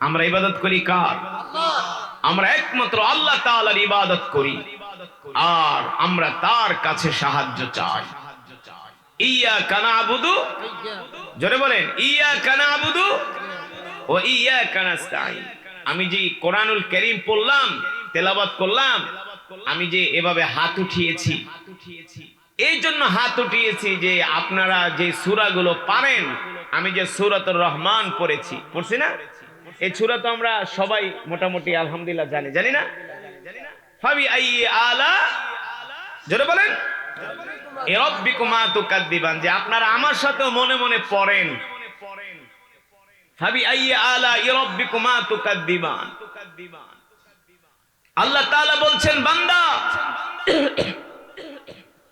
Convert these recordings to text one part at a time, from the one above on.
আমরা ইবাদত করি কার? আমরা একমাত্র আল্লাহ তাআলার ইবাদত করি, আর আমরা তার কাছে সাহায্য চাই। ইয়াকা না'বুদু, জোরে বলেন, ইয়াকা না'বুদু ওয়া ইয়াকা নাস্তাঈন। আমি যে কোরআনুল কারীম পড়লাম, তেলাওয়াত করলাম, আমি যে এভাবে হাত উঠিয়েছি, এই জন্য হাত উঠিয়েছি যে আপনারা যে সূরাগুলো পারেন, আমি যে সূরাতুর রহমান পড়ছি না, এই সূরা তো আমরা সবাই মোটামুটি আলহামদুলিল্লাহ জানি না? ফাবি আইয়ি আলা, জোরে বলেন, রাব্বিকুমা তুকাদ্দিবান, যে আপনারা আমার সাথে মনে মনে পড়েন, ফাবি আইয়ি আলা রাব্বিকুমা তুকাদ্দিবান। আল্লাহ তাআলা বলছেন, বান্দা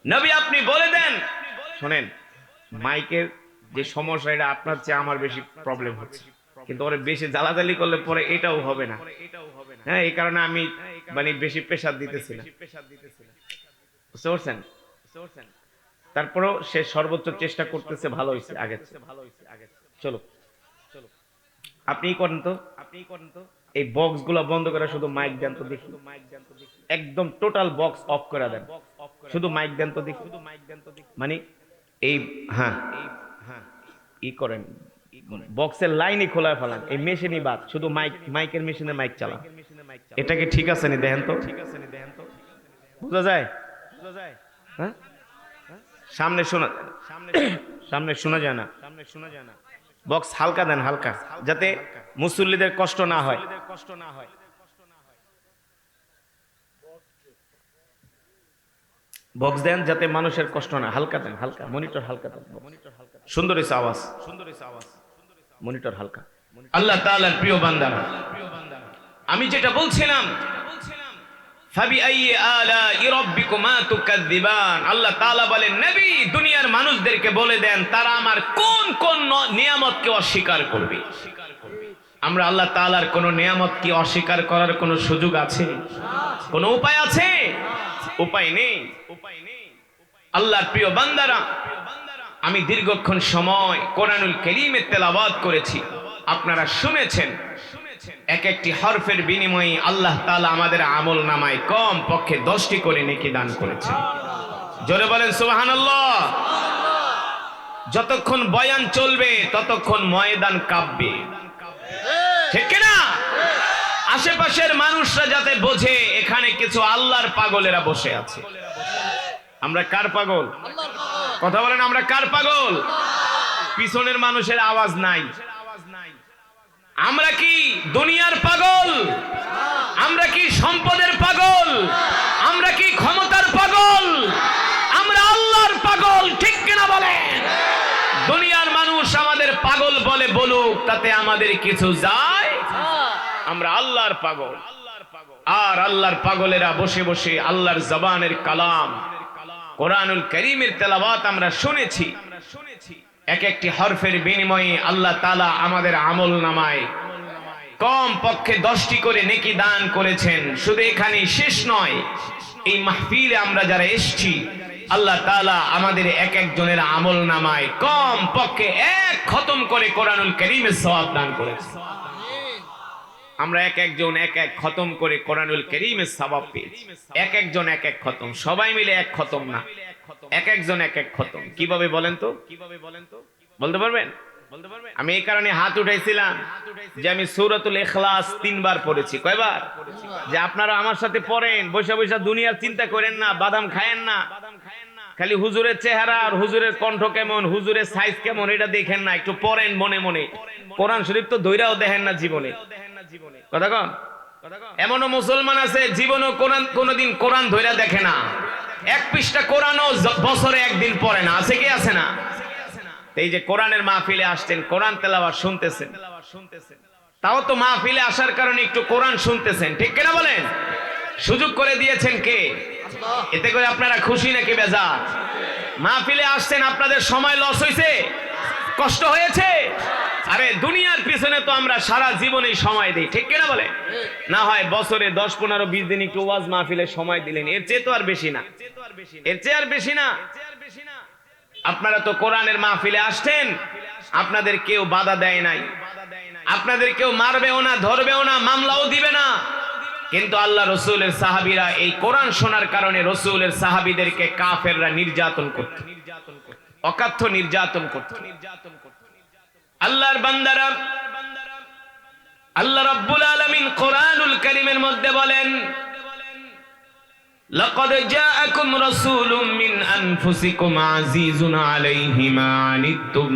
নবী আপনি বলে দেন। শুনেন, মাইকের যে সমস্যা, এটা আপনার চেয়ে আমার বেশি প্রবলেম হচ্ছে, কিন্তু ওরে বেশি জ্বালাজালি করলে পরে এটাও হবে না। হ্যাঁ, এই কারণে আমি মানে বেশি প্রেসার দিতেছি না, বুঝতে পারছেন? তারপরেও সে সর্বোচ্চ চেষ্টা করতেছে, ভালো হয়েছে আগে। চলো আপনি করেন তো, এই বক্স গুলা বন্ধ করে শুধু মাইক দেন তো দেখি, একদম টোটাল বক্স অফ করে দেন, শুধু মাইক দেন তো দেখি। মানে এই হ্যাঁ ই করেন, বক্সের লাইনই খোলা ফেলান, এই মেশিনই বাদ, শুধু মাইকের মেশিনে মাইক চালান। এটা কি ঠিক আছে নি? দেখেন তো, বোঝা যায়? হ্যাঁ, সামনে শোনা যায় না। বক্স হালকা দেন, হালকা, যাতে মুসল্লিদের কষ্ট না হয়। বক্স দেন যাতে মানুষের কষ্ট না, হালকা দেন, হালকা মনিটর হালকা দেন, সুন্দর হয়েছে আওয়াজ, মনিটর হালকা। আল্লাহ তাআলার প্রিয় বান্দারা, আমি যেটা বলছিলাম, ফাবি আইয়ি আলা'i রাব্বিকুমা তুকাদ্দিবান, আল্লাহ তাআলা বলেন, নবী দুনিয়ার মানুষদেরকে বলে দেন তারা আমার কোন কোন নিয়ামতকে অস্বীকার করবে। আমরা আল্লাহ তাআলার কোন নিয়ামত কি অস্বীকার করার কোন সুযোগ আছে? কোন উপায় আছে? উপায় নেই। আল্লাহর প্রিয় বান্দারা, আমি দীর্ঘক্ষণ সময় কোরআনুল কারীমের তেলাওয়াত করেছি, আপনারা শুনেছেন। এক একটি হরফের বিনিময়ে আল্লাহ তাআলা আমাদের আমল নামায় কম পক্ষে 10টি করে নেকি দান করেছেন। জোরে বলেন সুবহানাল্লাহ। যতক্ষণ বয়ান চলবে ততক্ষণ ময়দান কাঁপবে, ঠিক কিনা? আশেপাশের মানুষরা যাতে বোঝে এখানে কিছু আল্লাহর পাগলেরা বসে আছে। আমরা কার পাগল? কথা বলেন, আমরা কার পাগল? পিছনের মানুষের আওয়াজ নাই। আমরা কি দুনিয়ার পাগল? আমরা কি সম্পদের পাগল? আমরা কি ক্ষমতার পাগল? আমরা আল্লাহর পাগল, ঠিক কিনা বলেন? দুনিয়ার মানুষ আমাদের পাগল বলে বলুক, তাতে আমাদের কিছু যায়? আমরা আল্লাহর পাগল। আর আল্লাহর পাগলেরা বসে বসে আল্লাহর জবানের কালাম কোরআনুল কারীমের তেলাওয়াত আমরা শুনেছি। এক একটি হরফের বিনিময়ে আল্লাহ তাআলা আমাদের আমল নামায় কম পক্ষে 10টি করে নেকি দান করেছেন। শুধু এখানে শেষ নয়, এই মাহফিলে আমরা যারা এসেছি, আল্লাহ তাআলা আমাদের এক একজনের আমল নামায় কম পক্ষে 1 খতম করে কোরআনুল কারীমের সওয়াব দান করেছেন। আমরা এক একজন এক এক খতম করে কোরআনুল কারীমের সওয়াব পেয়েছি। এক একজন এক এক খতম, সবাই মিলে এক খতম না, এক একজন এক এক খতম। কিভাবে বলেন তো? বলতে পারবেন? আমি এই কারণে হাত উঠাইছিলাম যে আমি সূরাতুল ইখলাস 3 বার পড়েছি। কয়বার? যে আপনারা আমার সাথে পড়েন, বৈশা বৈশা দুনিয়ার চিন্তা করেন না, বাদাম খায়েন না, খালি হুজুরের চেহারা আর হুজুরের কণ্ঠ কেমন, হুজুরের সাইজ কেমন এটা দেখেন না, একটু পড়েন মনে মনে। কোরআন শরীফ তো ধইরাও দেখেন না জীবনে। কথা কন? এমনও মুসলমান আছে জীবনও কোনদিন কোরআন ধইরা দেখে না, 1 পৃষ্ঠা কোরআনও বছরে একদিন পড়ে না। আছে কি আছে না? এই যে কোরআনের মাহফিলে আসছেন, কোরআন তেলাওয়াত শুনতেছেন, তাও তো মাহফিলে আসার কারণে একটু কোরআন শুনতেছেন, ঠিক কিনা বলেন? সুযোগ করে দিয়েছেন কে? এতে করে আপনারা খুশি নাকি বেজার? মাহফিলে আসছেন, আপনাদের সময় লস হয়েছে, কষ্ট হয়েছে। আরে দুনিয়ার পিছনে তো আমরা সারা জীবনেই সময় দিই, ঠিক কিনা বলে? না হয় বছরে 10, 15, 20 দিন একটু ওয়াজ মাহফিলে সময় দিলেন, এর চেয়ে তো আর বেশি না, এর চেয়ে আর বেশি না। আপনারা তো কোরআনের মাহফিলে আসছেন, আপনাদের কেউ বাধা দেয় নাই, আপনাদের কেউ মারবেও না, ধরবেও না, মামলাও দিবে না। কিন্তু আল্লাহ রসুলের সাহাবীরা এই কোরআন শোনার কারণে রসুলের সাহাবীদেরকে কাফেররা নির্যাতন করত, অকাথ্য নির্যাতন করত। আল্লাহর বান্দারা, আল্লাহ রাব্বুল আলামিন কোরআনুল কারীমের মধ্যে বলেন, লাকাদ জাআকুম রাসূলুম মিন আনফুসিকুম আজিজুন আলাইহি মা আনিতুম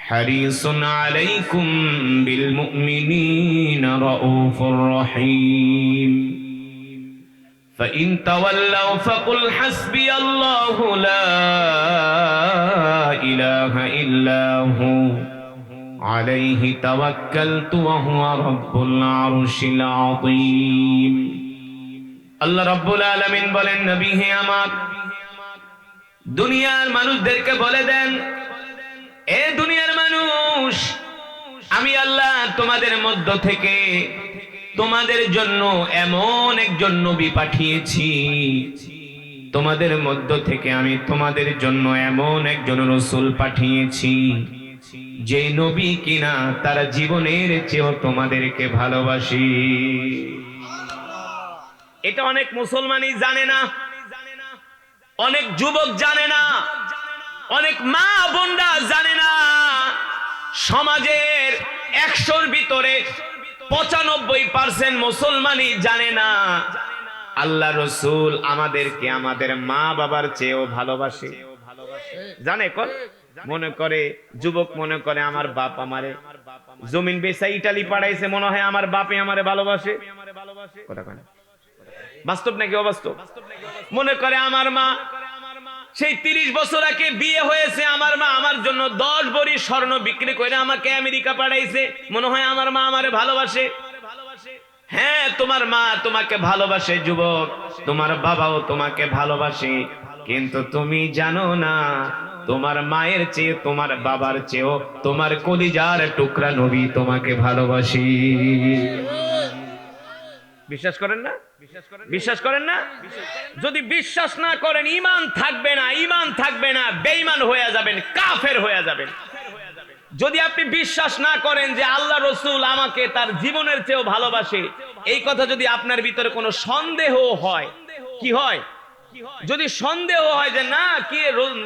হারিসুন আলাইকুম বিল মুমিনিনা রাউফুর রহিম فإن تولوا فقل حسبي الله لا إله إلا هو عليه توكلت وهو رب العرش العظيم। আল্লাহ রাব্বুল আলামিন বলেন, নবী হে আমার, দুনিয়ার মানুষদেরকে বলে দেন, এ দুনিয়ার মানুষ, আমি আল্লাহ তোমাদের মধ্য থেকে তোমাদের জন্য এমন একজন নবী পাঠিয়েছি, তোমাদের মধ্য থেকে আমি তোমাদের জন্য এমন একজন রাসূল পাঠিয়েছি যে নবী কিনা তার জীবনের চেয়েও তোমাদেরকে ভালোবাসি। এটা অনেক মুসলমানই জানে না, অনেক যুবক জানে না, অনেক মা বোনরা জানে না। সমাজের 100-র ভিতরে 95% মুসলমানই জানে না আল্লাহ রসুল আমাদেরকে আমাদের মা বাবার চেয়েও ভালোবাসে। জানে কোন? মনে করে যুবক, মনে করে আমার বাপ আমারে জমিন বেচা ইটালি পাঠাইছে, মনে হয় আমার বাপে আমারে ভালোবাসে। কথা কয় না? বাস্তব নাকি অবাস্তব? মনে করে আমার মা সেই 30 বছর আগে বিয়ে হয়েছে, আমার মা আমার জন্য 10 ভরি স্বর্ণ বিক্রি করে আমাকে আমেরিকা পাঠাইছে, মনে হয় আমার মা আমারে ভালোবাসে। হ্যাঁ, তোমার মা তোমাকে ভালোবাসে যুবক, তোমার বাবাও তোমাকে ভালোবাসে, কিন্তু তুমি জানো না তোমার মায়ের চেয়ে, তোমার বাবার চেয়েও তোমার কলিজার টুকরা নবী তোমাকে ভালোবাসি। বিশ্বাস করেন না? বিশ্বাস করেন না? যদি বিশ্বাস না করেন, ঈমান থাকবে না, ঈমান থাকবে না, বেঈমান হয়ে যাবেন, কাফের হয়ে যাবেন। যদি আপনি বিশ্বাস না করেন যে আল্লাহ রসুল আমাকে তার জীবনের চেয়েও ভালোবাসে, এই কথা যদি আপনার ভিতরে কোনো সন্দেহ হয়, কি হয়? যদি সন্দেহ হয় যে না, কি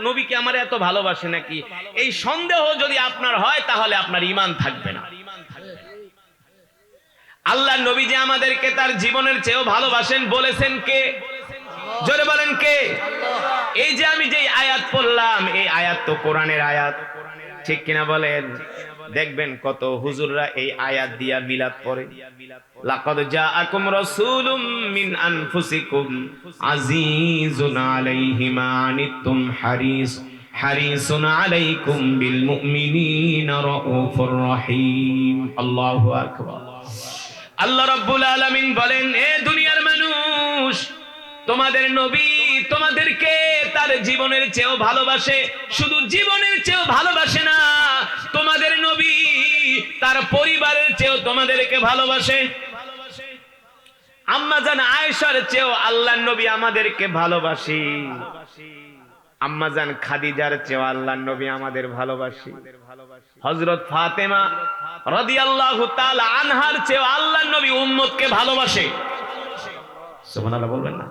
নবীকে আমার এত ভালোবাসে নাকি, এই সন্দেহ যদি আপনার হয়, তাহলে আপনার ঈমান থাকবে না। আল্লাহ নবী যে আমাদেরকে তার জীবনের চেয়েও ভালোবাসেন বলেছেন কে? জোরে বলেন কে? এই যে আমি যে আয়াত পড়লাম, এই আয়াত তো কোরআনের আয়াত, ঠিক কিনা বলেন? দেখবেন কত হুজুররা এই আয়াত দিয়া মিলাদ পড়ে। লাকাদ জাআকুম রাসূলুম মিন আনফুসিকুম আজিজুন আলাইহি মা আনিতুম হারিসুন আলাইকুম বিল মুমিনিনা রাউফুর রহিম। আল্লাহু আকবার। আল্লাহ রাব্বুল আলামিন বলেন, এ দুনিয়ার মানুষ, তোমাদের নবী তোমাদেরকে তার জীবনের চেয়েও ভালোবাসে। শুধু জীবনের চেয়েও ভালোবাসে না, তোমাদের নবী তার পরিবারের চেয়েও তোমাদেরকে ভালোবাসে। আম্মা জান আয়েশার চেয়েও আল্লাহর নবী আমাদেরকে ভালোবাসে। আম্মা জান খাদিজার চেয়েও আল্লাহর নবী আমাদের ভালোবাসে। হযরত ফাতেমা রাদিয়াল্লাহু তাআলা আনহার চেয়েও আল্লাহর নবী উম্মতকে ভালোবাসে। সুবহানাল্লাহ বলবেন না?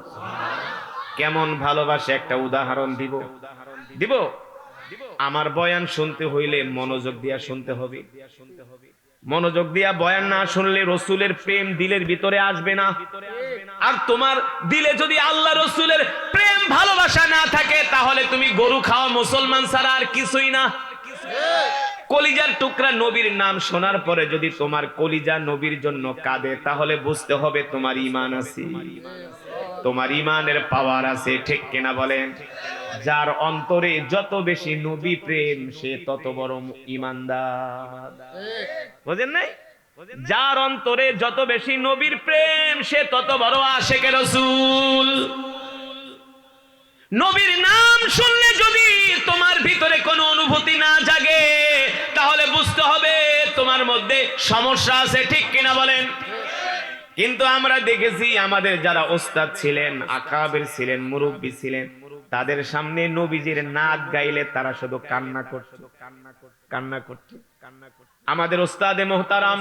কেমন ভালোবাসে একটা উদাহরণ দিব। আমার বয়ান শুনতে হইলে মনোযোগ দিয়া শুনতে হবে। মনোযোগ দিয়া বয়ান না শুনলে রসুলের প্রেম দিলের ভিতরে আসবে না। আর তোমার দিলে যদি আল্লাহ রসুলের প্রেম ভালোবাসা না থাকে, তাহলে তুমি গরু খাওয়া মুসলমান ছাড়া আর কিছুই না। কলিজার টুকরা নবীর নাম শোনার পরে যদি তোমার কলিজা নবীর জন্য কাঁদে, তাহলে বুঝতে হবে তোমার ঈমান আছে, তোমার ঈমানের পাওয়ার আছে, ঠিক কিনা বলেন? যার অন্তরে যত বেশি নবী প্রেম, সে তত বড় ঈমানদার। বুঝেন নাই? যার অন্তরে যত বেশি নবীর প্রেম, সে তত বড় আশিকে রাসূল। নবীর নাম শুনলে যদি তোমার ভিতরে কোনো অনুভূতি না জাগে, তাহলে বুঝতে হবে তোমার মধ্যে সমস্যা আছে, ঠিক কিনা বলেন? কিন্তু আমরা দেখেছি আমাদের যারা ওস্তাদ ছিলেন, আকাবের ছিলেন, মুরব্বী ছিলেন, তাদের সামনে নবীজির নাত গাইলে তারা শুধু কান্না করত। আমাদের ওস্তাদে মোহতারাম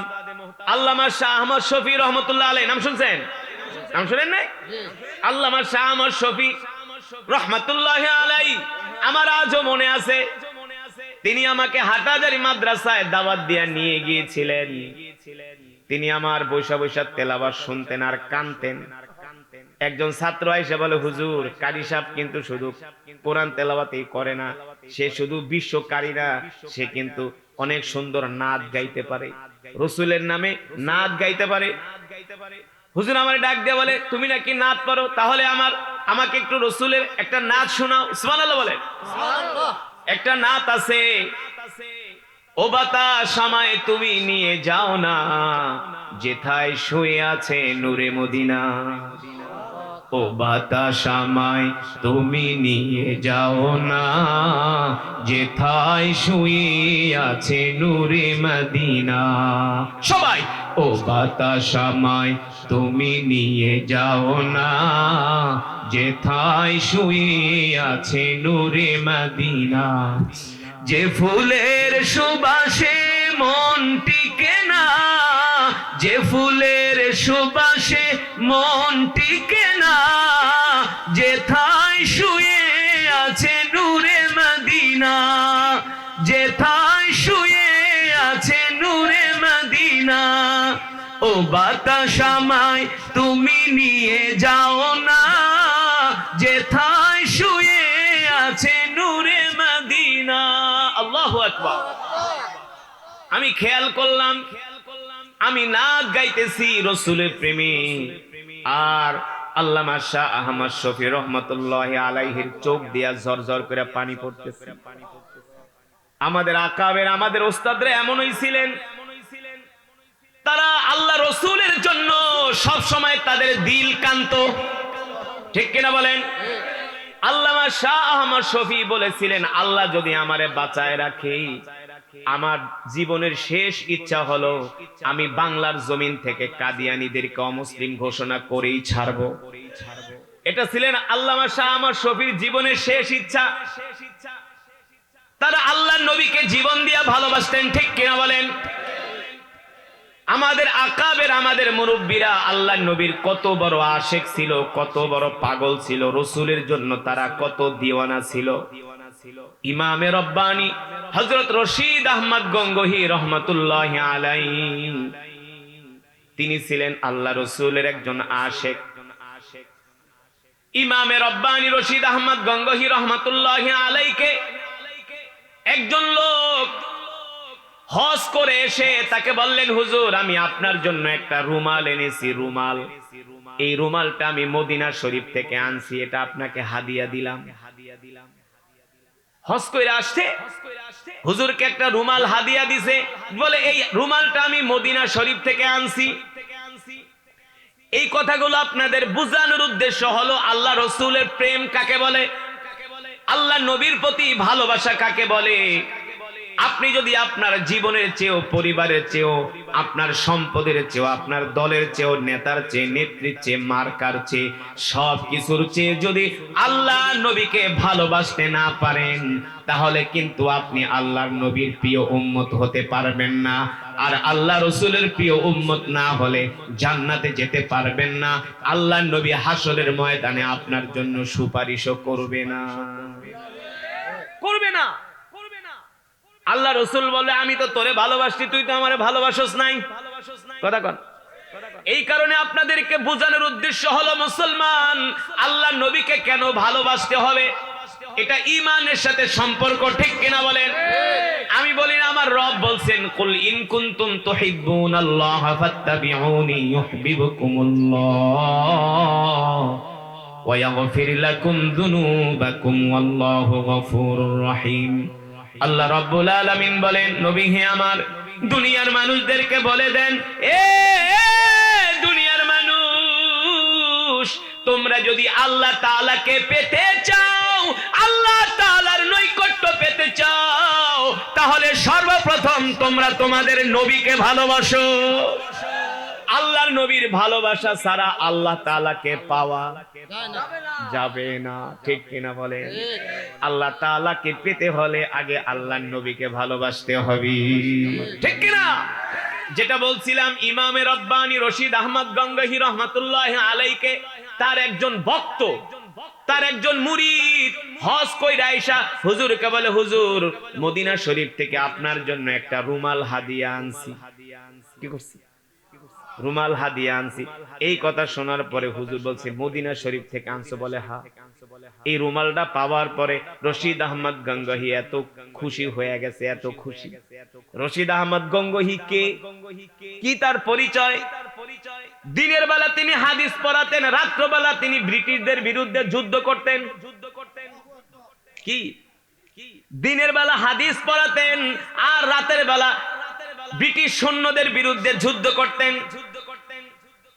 আল্লামা শাহ আহমদ শফি রহমতুল্লাহ আলাইহি, নাম শুনছেন? নাম শুনেন নাই? আল্লামা শাহ আহমদ শফি রহমতুল্লাহ আলাইহি আমার আজও মনে আছে, তিনি আমাকে হাটহাজারী মাদ্রাসায় দাওয়াত দিয়ে নিয়ে গিয়েছিলেন। তিনি আমার বৈশা বৈশা তেলাওয়াত শুনতেন আর কানতেন। একজন ছাত্র এসে বলে, হুজুর কারি সাহেব কিন্তু শুধু কোরআন তেলাওয়াতই করে না, সে শুধু বিশ্বকারী না, সে কিন্তু অনেক সুন্দর নাত গাইতে পারে, রসুলের নামে নাত গাইতে পারে। হুজুর আমার ডাক দিয়ে বলে, তুমি নাকি নাত পারো, তাহলে আমাকে একটু রসুলের একটা নাত শোনাও। সুবহানাল্লাহ বলে। একটা নাত আছে, ও বাতাস আমায় তুমি নিয়ে যাও না, যেথায় শুয়ে আছে নূরে মদিনা। ও বাতাস আমায় তুমি নিয়ে যাও না, যেথায় শুয়ে আছে নূরে মদিনা। সবাই, ও বাতাস আমায় তুমি নিয়ে যাও না, যেথায় শুয়ে আছে নূরে মদিনা। যে ফুলের সুবাসে মন টিকে না, যে ফুলের সুবাসে মন টিকে না, যেথায় শুয়ে আছে নূরে মদিনা, যেথায় শুয়ে আছে নূরে মদিনা। ও বাতাস আমায় তুমি নিয়ে যাও না, যেথায় শুয়ে আছে নূরে মদিনা। আল্লাহু আকবার। আমি খেয়াল করলাম, আমি নাত গাইতেছি রসুলের প্রেমে, আর আল্লামা শাহ আহমদ শফি রহমতুল্লাহ আলাইহির চোখ দিয়া ঝরঝর করে পানি পড়তেছে। আমাদের আকাবের, আমাদের ওস্তাদরা এমনই ছিলেন, তারা আল্লাহ রসুলের জন্য সব সময় তাদের দিল কান্ত। ঠিক কিনা বলেন? আল্লামা শাহ আহমদ শফি বলেছিলেন, আল্লাহ যদি আমারে বাঁচায় রাখে, আমার জীবনের শেষ ইচ্ছা হলো আমি বাংলার জমিন থেকে কাদিয়ানীদেরকে অমুসলিম ঘোষণা করেই ছাড়বো। এটা ছিলেন আল্লামা শাহ আহমদ শফির জীবনের শেষ ইচ্ছা। তারা আল্লাহর নবীকে জীবন দিয়া ভালোবাসতেন। ঠিক কিনা বলেন? আমাদের আকাবের, আমাদের মুরব্বীরা আল্লাহর নবীর কত বড় আশেক ছিল, কত বড় পাগল ছিল, রসুলের জন্য তারা কত দিওয়ানা ছিল। ইমামে রব্বানী হযরত রশিদ আহমদ গঙ্গোহী রহমাতুল্লাহ আলাইহি, তিনি ছিলেন আল্লাহ রসুলের একজন আশেক। ইমামে রব্বানী রশিদ আহমদ গঙ্গোহী রহমাতুল্লাহ আলাইহিকে একজন লোক হজ করে এসে তাকে বললেন, হুজুর আমি আপনার জন্য একটা রুমাল এনেছি, রুমাল, এই রুমালটা আমি মদিনা শরীফ থেকে আনছি, এটা আপনাকে হাদিয়া দিলাম। হজ করে আসছে হুজুরকে একটা রুমাল হাদিয়া দিছে, বলে এই রুমালটা আমি মদিনা শরীফ থেকে আনছি। এই কথাগুলো আপনাদের বুঝানোর উদ্দেশ্য হলো আল্লাহ রসুলের প্রেম কাকে বলে, আল্লাহ নবীর প্রতি ভালোবাসা কাকে বলে। আপনি যদি আপনার জীবনের চেয়েও, পরিবারের চেয়েও, আপনার সম্পদের চেয়েও, আপনার দলের চেয়েও, নেতার চেয়ে, নেত্রীর চেয়ে, মার্কার চেয়ে, সব কিছুর চেয়ে যদি আল্লাহ নবীকে ভালোবাসতে না পারেন, তাহলে কিন্তু আপনি আল্লাহর নবীর প্রিয় উম্মত হতে পারবেন না। আর আল্লাহ রসুলের প্রিয় উম্মত না হলে জান্নাতে যেতে পারবেন না। আল্লাহর নবী হাসরের ময়দানে আপনার জন্য সুপারিশও করবে না, করবে না। আল্লাহ রসুল বলে, আমি তো তোরে ভালোবাসি, তুই তো আমারে ভালোবাসস নাই। কথা কন। এই কারণে আপনাদেরকে বোঝানোর উদ্দেশ্য হলো, মুসলমান আল্লাহ নবীকে কেন ভালোবাসতে হবে, এটা ঈমানের সাথে সম্পর্ক। ঠিক কিনা বলেন? আমি বলি না, আমার রব বলছেন, কুল ইন কুনতুম তুহিব্বুনাল্লাহ ফাত্তাবিউনি ইউহিব্বুকুমুল্লাহ ওয়া ইয়াগফির লাকুম যুনুবাকুম ওয়াল্লাহু গফুরুর রহিম। আল্লাহ রাব্বুল আলামিন বলেন, নবী হে আমার, দুনিয়ার মানুষদেরকে বলে দেন, এ দুনিয়ার মানুষ, তোমরা যদি আল্লাহ তাআলাকে পেতে চাও, আল্লাহ তাআলার নৈকট্য পেতে চাও, তাহলে সর্বপ্রথম তোমরা তোমাদের নবীকে ভালোবাসো। আল্লাহর নবীর ভালোবাসা ছাড়া আল্লাহ তাআলাকে পাওয়া যাবে না, ঠিক কিনা বলে? আল্লাহ তাআলাকে পেতে হলে আগে আল্লাহর নবীকে ভালোবাসতে হবে, ঠিক কিনা? যেটা বলছিলাম, ইমামে রব্বানী রশিদ আহমদ গঙ্গোহী রহমাতুল্লাহ আলাইকে তার একজন ভক্ত, তার একজন মুরিদ হজ কইরা আইসা হুজুরকে বলে, হুজুর মদিনা শরীফ থেকে আপনার জন্য একটা রুমাল হাদিয়া আনছি। কি করছি? রুমাল হাদিয়া আনছি। এই কথা শোনার পরে হুজুর বলছে, মদিনা শরীফ থেকে আনছো? বলে হ্যাঁ। এই রুমালটা পাওয়ার পরে রশিদ আহমদ গঙ্গোহী এত খুশি হয়ে গেছে, এত খুশি। রশিদ আহমদ গঙ্গোহী কে, কি তার পরিচয়? দিনের বেলা তিনি হাদিস পড়াতেন, রাত্রবেলা তিনি ব্রিটিশদের বিরুদ্ধে যুদ্ধ করতেন। কি? দিনের বেলা হাদিস পড়াতেন আর রাতের বেলা ব্রিটিশ সৈন্যদের বিরুদ্ধে যুদ্ধ করতেন।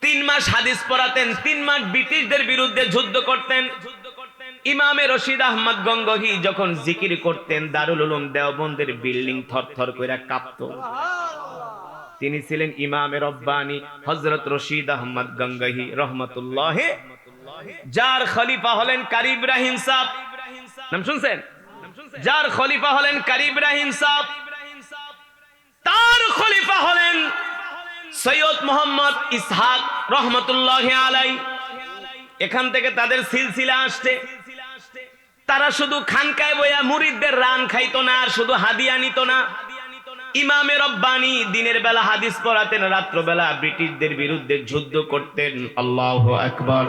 3 মাস হাদিস পড়াতেন, 3 মাস ব্রিটিশদের বিরুদ্ধে যুদ্ধ করতেন। ইমামে রশিদ আহমদ গঙ্গোহী যখন জিকির করতেন, দারুল উলুম দেওবন্দের বিল্ডিং থরথর কইরা কাঁপতো। তিনি ছিলেন ইমামে রব্বানী হযরত রশিদ আহমদ গঙ্গোহী রহমাতুল্লাহ, যার খলিফা হলেন কারি ইব্রাহিম সাহেব। নাম শুনছেন? যার খলিফা হলেন কারি ইব্রাহিম সাহেব, তার খলিফা হলেন সৈয়দ মোহাম্মদ ইসহাক রহমাতুল্লাহ আলাই। এখান থেকে তাদের সিলসিলা আসছে। তারা শুধু খানকায় বইয়া মুরিদদের রান খাইতো না, আর শুধু হাদিয়া নিত না। ইমামে রব্বানী দিনের বেলা হাদিস পড়াতেন, রাত্রবেলা ব্রিটিশদের বিরুদ্ধে যুদ্ধ করতেন। আল্লাহু আকবার।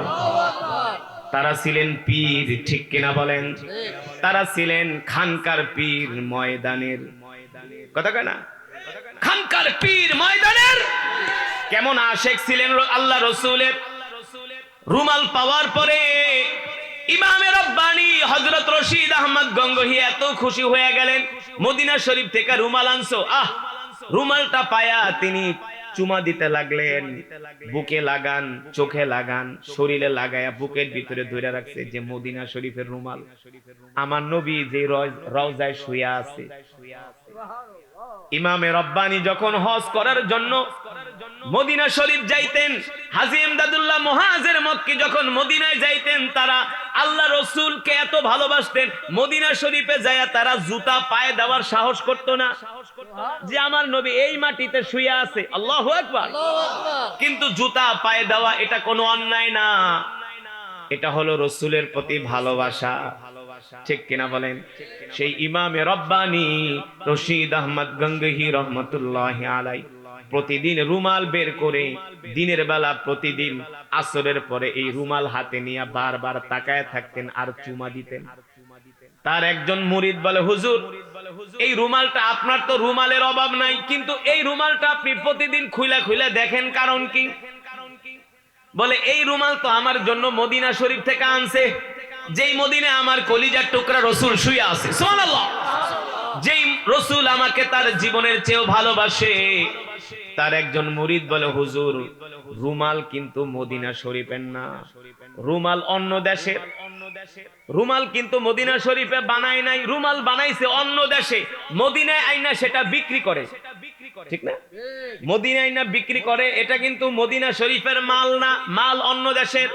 তারা ছিলেন পীর, ঠিক কিনা বলেন? তারা ছিলেন খানকার পীর, ময়দানের কথা কয় না, খানকার পীর ময়দানের। কেমন আশেক ছিলেন আল্লাহ রসুলের। রুমাল পাওয়ার পরে ইমামে রব্বানী হযরত রশিদ আহমদ গঙ্গোহী এত খুশি হয়ে গেলেন। মদিনা শরীফ থেকে রুমাল আনছো, রুমালটা পায়া তিনি চুমা দিতে লাগলেন। বুকে লাগান, চোখে লাগান, শরীরে লাগায়া বুকের ভিতরে ধরে রাখছে যে মদিনা শরীফের রুমাল, আমার নবী যে রওজায় শুয়া আছে। ইমামে রব্বানী যখন হজ করার জন্য মদিনা শরীফ যাইতেন, হাজী ইমদাদুল্লাহ মুহাজির মক্কি যখন মদিনায় যাইতেন, তারা আল্লাহ রাসূলকে এত ভালোবাসতেন, মদিনা শরীফে যায় তারা জুতা পায়ে দেওয়ার সাহস করত না, যে আমার নবী এই মাটিতে শুয়ে আছে। আল্লাহু আকবার। কিন্তু জুতা পায়ে দেওয়া এটা কোনো অন্যায় না, এটা হলো রাসূলের প্রতি ভালোবাসা, ঠিক কিনা বলেন? সেই ইমামে রব্বানী রশিদ আহমদ গঙ্গোহী রহমাতুল্লাহি আলাইহি প্রতিদিন রুমাল বের করে দিনের বেলা প্রতিদিন আসরের পরে এই রুমাল হাতে নিয়ে বারবার তাকায় থাকতেন আর চুমা দিতেন। তার একজন মুরিদ বলে, হুজুর এই রুমালটা, আপনার তো রুমালের অভাব নাই, কিন্তু এই রুমালটা আপনি প্রতিদিন খুলে খুলে দেখেন, কারণ কি? বলে, এই রুমাল তো আমার জন্য মদিনা শরীফ থেকে আনছে, যেই মদিনায় আমার কলিজার টুকরা রাসূল শুয়ে আছে। সুবহানাল্লাহ। যেই রাসূল আমাকে তার জীবনের চেয়েও ভালোবাসে। তার একজন মুরিদ বলে, হুজুর রুমাল কিন্তু মদিনা শরীফের না, রুমাল অন্য দেশের। রুমাল কিন্তু মদিনা শরীফে বানায় নাই, রুমাল বানাইছে অন্য দেশে, মদিনায় আইনা সেটা বিক্রি করে, ঠিক না? মদিনায় আইনা বিক্রি করে, এটা কিন্তু মদিনা শরীফের মাল না, মাল অন্য দেশের।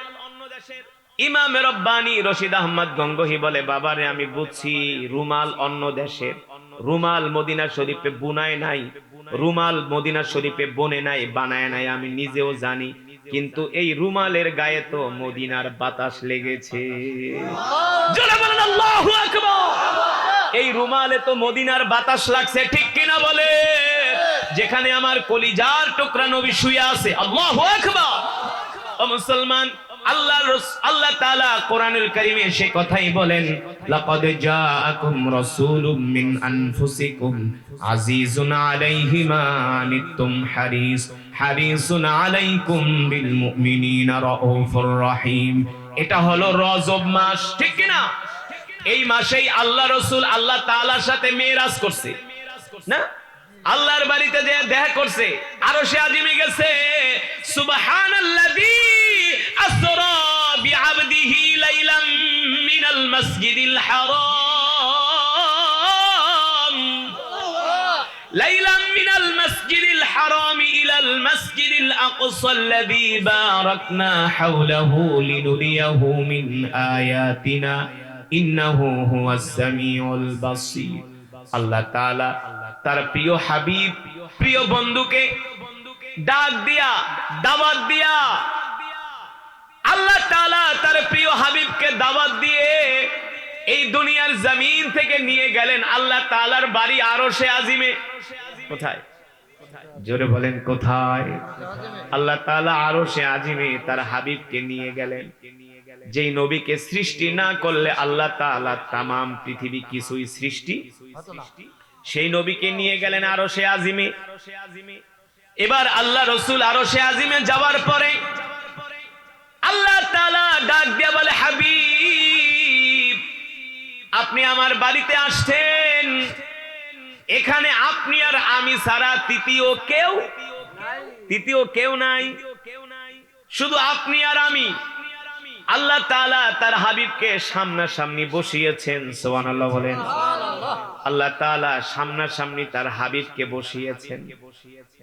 ইমামে রব্বানী রশিদ আহমদ গঙ্গোহী বলে, বাবারে আমি বুঝছি রুমাল অন্য দেশের, রুমাল মদিনা শরীফে বুনায় নাই, রুমাল মদিনা শরীফে বনে নাই, বানায় নাই, আমি নিজেও জানি, কিন্তু এই রুমালের গায়ে তো মদিনার বাতাস লেগেছে। জোরে বলেন আল্লাহু আকবার। এই রুমালে তো মদিনার বাতাস লাগছে, ঠিক কিনা বলে? যেখানে আমার কলিজার টুকরা নবী শুয়ে আছে। আল্লাহু আকবার। ও মুসলমান, আল্লাহ তাআলা কোরআনুল কারীমে সে কথাই বলেন, লাকাদ জাআকুম রাসূলুম মিন আনফুসিকুম আজিজুন আলাইহি মা আনিতুম হারিসুন আলাইকুম বিল মুমিনিনা রাউফুর রহিম। এটা হলো রজব মাস, ঠিক কি না? এই মাসেই আল্লাহ রাসূল আল্লাহ তাআলার সাথে মেরাজ করছে না, আল্লাহর বাড়িতে যে দেখা করছে, আরশে আজিমে গেছে। সুবহানাল্লাযী আসরা বিআবদিহি লাইলাম মিনাল মাসজিদিল হারাম লাইলাম মিনাল মাসজিদিল হারাম ইলাল মাসজিদিল আকসা আল্লাযী বারাকনা হাওলাহু লিনুরিয়াহু মিন আয়াতিনা ইন্নাহু হুয়াস সামিউল বাসীর। আল্লাহ তাআলা তার প্রিয় হাবিব, প্রিয় বন্ধুকে ডাক দিয়া, দাওয়াত দিয়া, আল্লাহ তাআলা তার প্রিয় হাবিবকে দাওয়াত দিয়ে এই দুনিয়ার জমিন থেকে নিয়ে গেলেন আল্লাহ তাআলার বাড়ি আরশে আজিমে। কোথায়? জোরে বলেন কোথায়? আল্লাহ তাআলা আরশে আজিমে তার হাবিবকে নিয়ে গেলেন। যেই নবীকে সৃষ্টি না করলে আল্লাহ তাআলা তামাম পৃথিবী কিছুই সৃষ্টি, সেই নবীকে নিয়ে গেলেন আরশে আজিমে। এবার আল্লাহ রাসূল আরশে আজিমে যাওয়ার পরে আল্লাহ তাআলা ডাক দিয়ে বলে, হাবিব আপনি আমার বাড়িতে আসছেন, এখানে আপনি আর আমি ছাড়া তৃতীয় কেউ নাই, শুধু আপনি আর আমি। আল্লাহ তাআলা তার হাবিবকে সামনাসামনি বসিয়েছেন, সুবহানাল্লাহ বলেন। আল্লাহ তাআলা সামনাসামনি তার হাবিবকে বসিয়েছেন,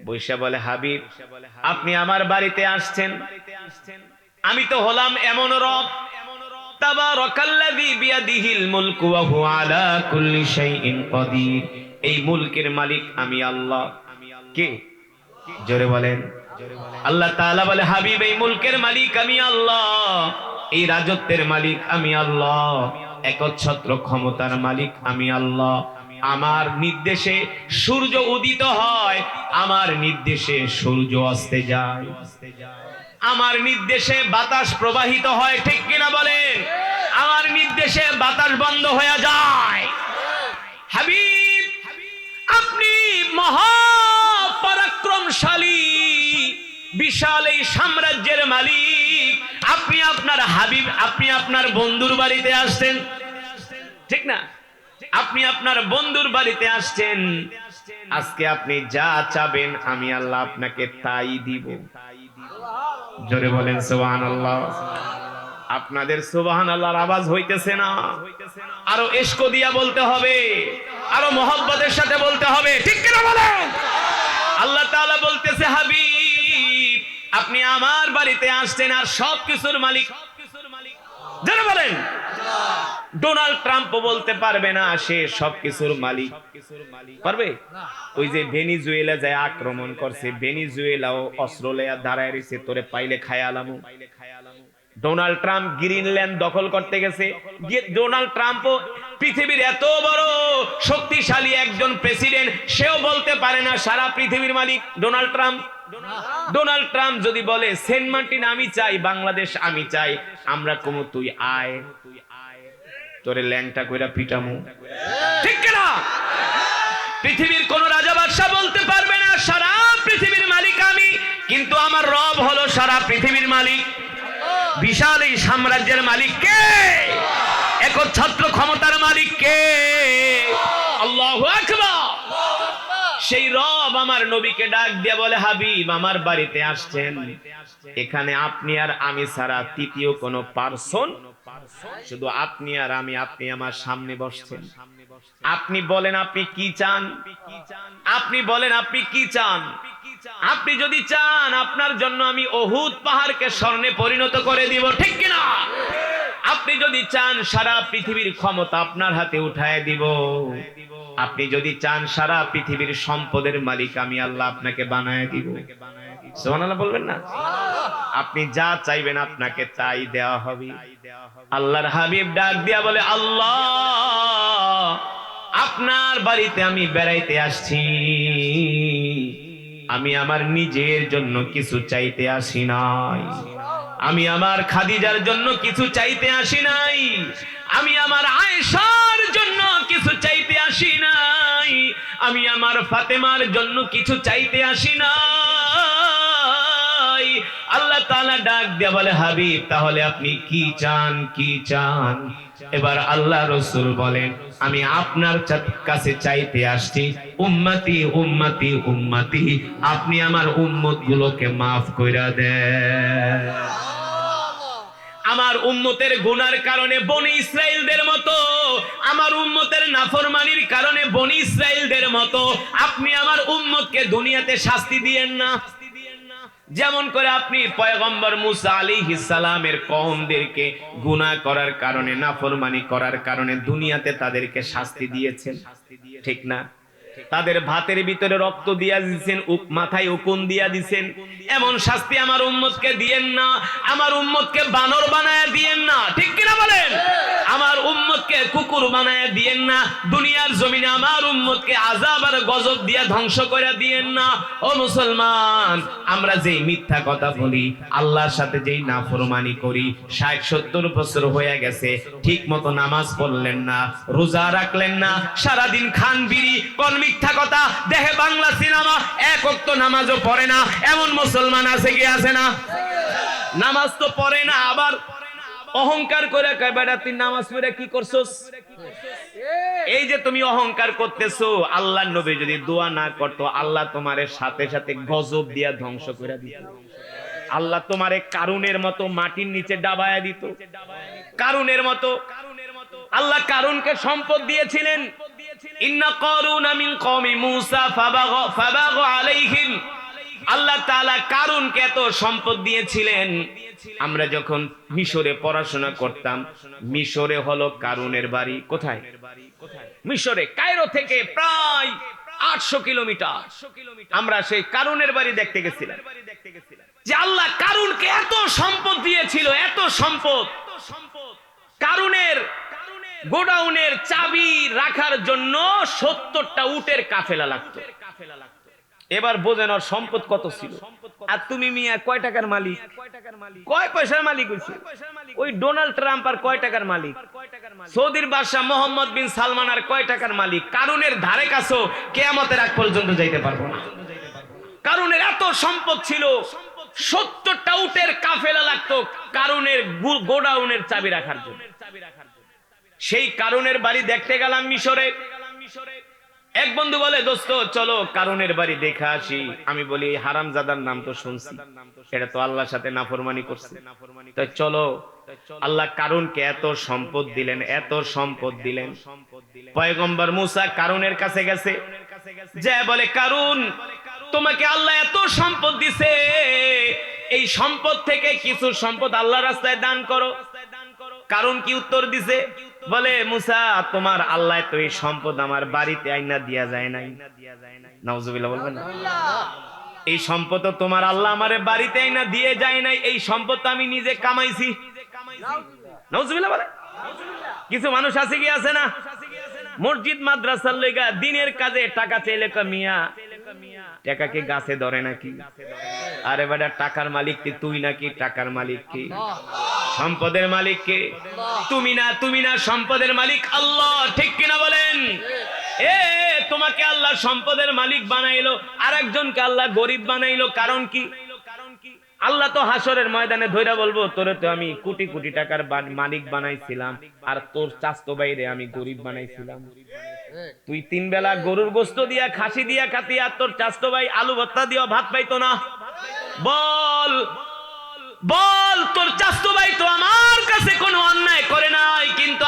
বৈশা বলে, হাবিব আপনি আমার বাড়িতে আসছেন, আমি তো হলাম এমন রব, তাবারাকাল্লাযী বিয়াদিহিল মুলকু ওয়া হুয়া আলা কুল্লি শাইইন কাদির। এই মুলকের মালিক আমি আল্লাহ। কে? জোরে বলেন। আল্লাহ তাআলা বলে, হাবিব এই মুলকের মালিক আমি আল্লাহ, এই রাজত্বের মালিক আমি আল্লাহ, একচ্ছত্র ক্ষমতার মালিক আমি আল্লাহ। আমার নির্দেশে সূর্য উদিত হয়, আমার নির্দেশে সূর্য অস্তে যায়, আমার নির্দেশে বাতাস প্রবাহিত হয়, ঠিক কিনা বলেন? আমার নির্দেশে বাতাস বন্ধ হয়ে যায়। হাবিব আপনি মহাপরাক্রমশালী, বিশাল এই সাম্রাজ্যের মালিক, আপনি আপনার হাবিব, আপনি আপনার বন্ধুর বাড়িতে আসছেন, ঠিক না? আপনি আপনার বন্ধুর বাড়িতে আসছেন, আজকে আপনি যা চাবেন আমি আল্লাহ আপনাকে তাই দিব। জোরে বলেন সুবহানাল্লাহ। আপনাদের সুবহানাল্লাহর আওয়াজ হইতেছে না? আরো ইশক দিয়া বলতে হবে, আরো মহব্বতের সাথে বলতে হবে, ঠিক কিনা বলেন? আল্লাহ তাআলা বলতেছে, হাবিব আপনি আমার বাড়িতে আসছেন, আর সবকিছুর মালিক জোরে বলেন। ডোনাল্ড ট্রাম্পও বলতে পারবে না সে সবকিছুর মালিক, পারবে? ওই যে ভেনিজুয়েলা যায় আক্রমণ করছে, ভেনিজুয়েলাও অস্ত্র লইয়া দাঁড়ায় রয়েছে, তোরে পাইলে খায় আলামু। ডোনাল্ড ট্রাম্প গ্রিনল্যান্ড দখল করতে গেছে, ডোনাল্ড ট্রাম্পও পৃথিবীর এত বড় শক্তিশালী একজন প্রেসিডেন্ট, সেও বলতে পারে না সারা পৃথিবীর মালিক ডোনাল্ড ট্রাম্প। ডোনাল্ড ট্রাম্প যদি বলে সেন্ট মার্টিন আমি চাই, বাংলাদেশ আমি চাই, আমরা কমু তুই আয়, তোরে ল্যাংটা কইরা পিটামু, ঠিক কিনা? পৃথিবীর কোন রাজা বাদশা বলতে পারবে না সারা পৃথিবীর মালিক আমি, কিন্তু আমার রব হলো সারা পৃথিবীর মালিক। বিশাল এই সাম্রাজ্যের মালিক কে? একচ্ছত্র ক্ষমতার মালিক কে? আল্লাহু আকবার। সেই রব আমার নবীকে ডাক দিয়ে বলে, হাবিব আমার বাড়িতে আসছেন, এখানে আপনি আর আমি ছাড়া তৃতীয় কোনো পারসন, শুধু আপনি আর আমি, আপনি আমার সামনে বসছেন। আপনি বলেন আপনি কি চান, আপনি বলেন আপনি কি চান। আপনি যদি চান আপনার জন্য আমি উহুদ পাহাড়কে স্বর্ণে পরিণত করে দিব, ঠিক কিনা? আপনি যদি চান সারা পৃথিবীর ক্ষমতা আপনার হাতে উঠায় দিব, আপনি যদি চান সারা পৃথিবীর সম্পদের মালিক আমি আল্লাহ আপনাকে বানায় দিব। সুবহানাল্লাহ বলবেন না? আপনি যা চাইবেন আপনাকে তাই দেওয়া হবে। আল্লাহর হাবিব ডাক দিয়া বলে, আল্লাহ আপনার বাড়িতে আমি বেড়াইতে আসছি, আমি আমার নিজের জন্য কিছু চাইতে আসি নাই, আমি আমার খাদিজার জন্য কিছু চাইতে আসি নাই, আমি আমার আয়েশার জন্য কিছু চাইতে আসি নাই, আমি আমার ফাতেমার জন্য কিছু চাইতে আসি নাই। আল্লাহ তাআলা ডাক দিয়ে বলে, হাবিব তাহলে আপনি কি চান, কি চান? এবার আল্লাহ রাসূল বলেন, আমি আপনার কাছে চাইতে আসছি উম্মতি উম্মতি উম্মতি, আপনি আমার উম্মত গুলোকে মাফ কইরা দেন। আমার উম্মতের গুনার কারণে বনি ইসরাইলদের মতো, আমার উম্মতের নাফরমানির কারণে বনি ইসরাইলদের মতো আপনি আমার উম্মতকে দুনিয়াতে শাস্তি দিয়েন না। যেমন করে আপনি পয়গম্বর মুসা আলাইহিস সালামের কওমদেরকে গুনাহ করার কারণে, নাফরমানি করার কারণে দুনিয়াতে তাদেরকে শাস্তি দিয়েছেন, ঠিক না? তাদের ভাতের ভিতরে রক্ত দিয়া দিয়েছেন, মাথায় উকুন দিয়া দিয়েছেন। এমন শাস্তি আমার উম্মতকে দিয়েন না, আমার উম্মতকে বানর বানায় দিয়েন না, ঠিক কিনা বলেন? আমার উম্মতকে কুকুর বানায় দিয়েন না, দুনিয়ার জমিনে আমার উম্মতকে আযাব আর গজব দিয়া ধ্বংস করে দিয়েন না। ও মুসলমান, আমরা যেই মিথ্যা কথা বলি, আল্লাহর সাথে যেই নাফরমানি করি, 60-70 বছর হয়ে গেছে, ঠিক মতো নামাজ পড়লেন না, রোজা রাখলেন না, সারাদিন খান বিড়ি, কোন মিথ্যা কথা, দেখে বাংলা সিনেমা, এক ওয়াক্ত নামাজও পড়ে না, এমন মুসলমান আছে কি আছে না? নামাজ তো পড়ে না, আবার অহংকার করে কয় বেটা তুই নামাজ পড়ে কি করছস? এই যে তুমি অহংকার করতেছো, আল্লাহর নবী যদি দোয়া না করতো, আল্লাহ তোমারে সাথে সাথে গজব দিয়া ধ্বংস করে দিত। আল্লাহ তোমারে কারুনের মতো মাটির নিচে ডাবায়া দিত, কারুনের মতো। আল্লাহ কারুনকে সম্পদ দিয়েছিলেন, ইন্না কারুনা মিন কওমি মূসা ফাবাগা আলাইহিম। আল্লাহ তাআলা কারুনকে এত সম্পদ দিয়েছিলেন। আমরা যখন মিশরে পড়াশোনা করতাম, মিশরে হলো কারুনের বাড়ি। কোথায়? মিশরে, কায়রো থেকে প্রায় 800 কিলোমিটার। আমরা সেই কারুনের বাড়ি দেখতে গেছিলাম। যে আল্লাহ কারুনকে এত সম্পদ দিয়েছিল, এত সম্পদ। কারুনের গোডাউনের চাবি রাখার জন্য 70টা উটের কাফেলা লাগতো। এবার বোঝেন ওর সম্পদ কত ছিল। আর তুমি মিয়া কয় টাকার মালিক, কয় পয়সার মালিক হইছে? ওই ডোনাল্ড ট্রাম্প আর কয় টাকার মালিক? সৌদির বাদশা মোহাম্মদ বিন সালমান আর কয় টাকার মালিক? কারুনের ধারে কাছেও কিয়ামতের আগ পর্যন্ত যাইতে পারবো না। কারুনের এত সম্পদ ছিল, 70টা উটের কাফেলা লাগতো কারুনের গোডাউনের চাবি রাখার জন্য। সেই কারুনের বাড়ি দেখতে গেলাম মিশরে। এক বন্ধু বলে, দোস্ত চলো কারুনের বাড়ি দেখে আসি। আমি বলি, হারামজাদার নাম তো শুনছি, এটা তো আল্লাহর সাথে নাফরমানি করছে। তো চলো। আল্লাহ কারুনকে এত সম্পদ দিলেন, এত সম্পদ দিলেন। পয়গম্বর মুসা কারুনের কাছে গেছে, যে বলে, কারুন তোমাকে আল্লাহ এত সম্পদ দিছে, এই সম্পদ থেকে কিছু সম্পদ আল্লাহর রাস্তায় দান করো। কারুন কি উত্তর দিছে? বলে, মুসা তোমার আল্লাহ তো এই সম্পদ আমার বাড়িতে আইনা দিয়া যায় নাই। নাউজুবিল্লাহ বলবেন না? এই সম্পদ তো তোমার আল্লাহ আমারে বাড়িতে আইনা দিয়ে যায় নাই, এই সম্পদ তো আমি নিজে কামাইছি। নাউজুবিল্লাহ বলে। কিছু মানুষ আছে কি আছে না, মসজিদ মাদ্রাসার লইগা দিনের কাজে টাকা চাইলে মিয়া টাকা কি গাছে ধরে নাকি? আরে বেটা, টাকার মালিক কি তুই নাকি? টাকার মালিক কি? সম্পদের মালিক কে? তুমি না, তুমি না, সম্পদের মালিক আল্লাহ, ঠিক কিনা বলেন? তোমাকে আল্লাহ সম্পদের মালিক বানাইলো, আর একজনকে আল্লাহ গরিব বানাইলো। কারণ কি? আল্লাহ তো হাসরের ময়দানে ধইরা বলবো, তোরে তো আমি কোটি কোটি টাকার মালিক বানাইছিলাম, আর তোর চাচতো ভাইরে আমি গরিব বানাইছিলাম। তুই 3 বেলা গরুর গোশত দিয়া, খাসি দিয়া খাতি, আর তোর চাচতো ভাই আলু ভর্তা দিয়া ভাত পাইতো না। বল বল, তোর চাচতো ভাই তো আমার কাছে কোনো অন্যায় করে নাই, কিন্তু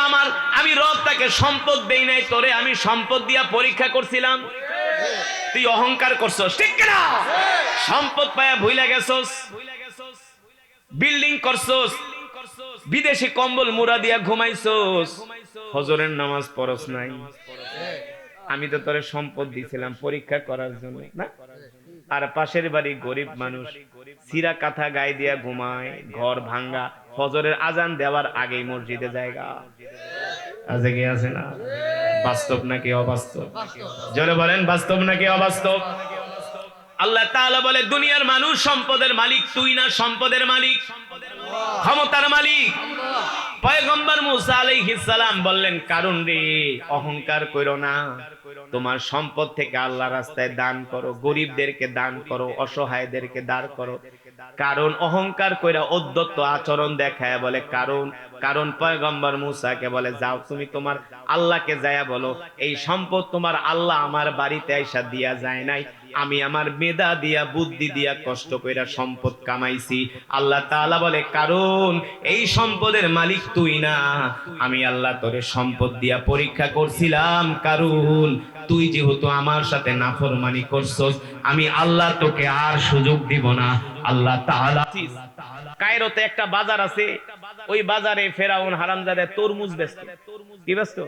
আমি রব তাকে সম্পদ দেই নাই, তোরে আমি সম্পদ দিয়া পরীক্ষা করছিলাম। তুই অহংকার করছস, ঠিক কিনা? সম্পদ পায়া ভুইলা গেছস, বিল্ডিং করছস, বিদেশি কম্বল মুড়া দিয়া ঘুমাইছস, ফজরের নামাজ পড়স নাই। আমি তো তোরে সম্পদ দিছিলাম পরীক্ষা করার জন্য না? আর পাশের বাড়ি গরিব মানুষ, সিরা কাঁথা গায়ে দিয়া ঘুমায়, ঘর ভাঙ্গা, ফজরের আজান দেওয়ার আগেই মসজিদে জায়গা আছে কি আছে না? বাস্তব নাকি অবাস্তব? জোরে বলেন, বাস্তব নাকি অবাস্তব? আল্লাহ তাআলা বলে, দুনিয়ার মানুষ সম্পদের মালিক তুই না, সম্পদের মালিক, ক্ষমতার মালিক। পয়গম্বর মুসা আলাইহিস সালাম বললেন, কারুন রে, অহংকার কইরো না, তোমার সম্পদ থেকে আল্লাহর রাস্তায় দান করো, গরিবদেরকে দান করো, অসহায়দেরকে দান করো। কারণ অহংকার কইরা অধ্যত্ত আচরণ দেখায় বলে কারণ কারণ পয়গম্বর মূসাকে বলে যাও তুমি তোমার আল্লাহকে যায়া বলো এই সম্পদ তোমার আল্লাহ আমার বাড়িতে আইসা দিয়া যায় নাই, আমি আমার মেধা দিয়া বুদ্ধি দিয়া কষ্ট কইরা সম্পদ কামাইছি। আল্লাহ তাআলা বলে কারণ এই সম্পদের মালিক তুই না, আমি আল্লাহ তোরে সম্পদ দিয়া পরীক্ষা করছিলাম, কারণ তুই যেহেতু আমার সাথে নাফরমানি করছস আমি আল্লাহ তোকে আর সুযোগ দিব না। আল্লাহ তাআলা কায়রোতে একটা বাজার আছে, ওই বাজারে ফেরাউন হারামজাদা তরমুজ বেচত। কি বেচত?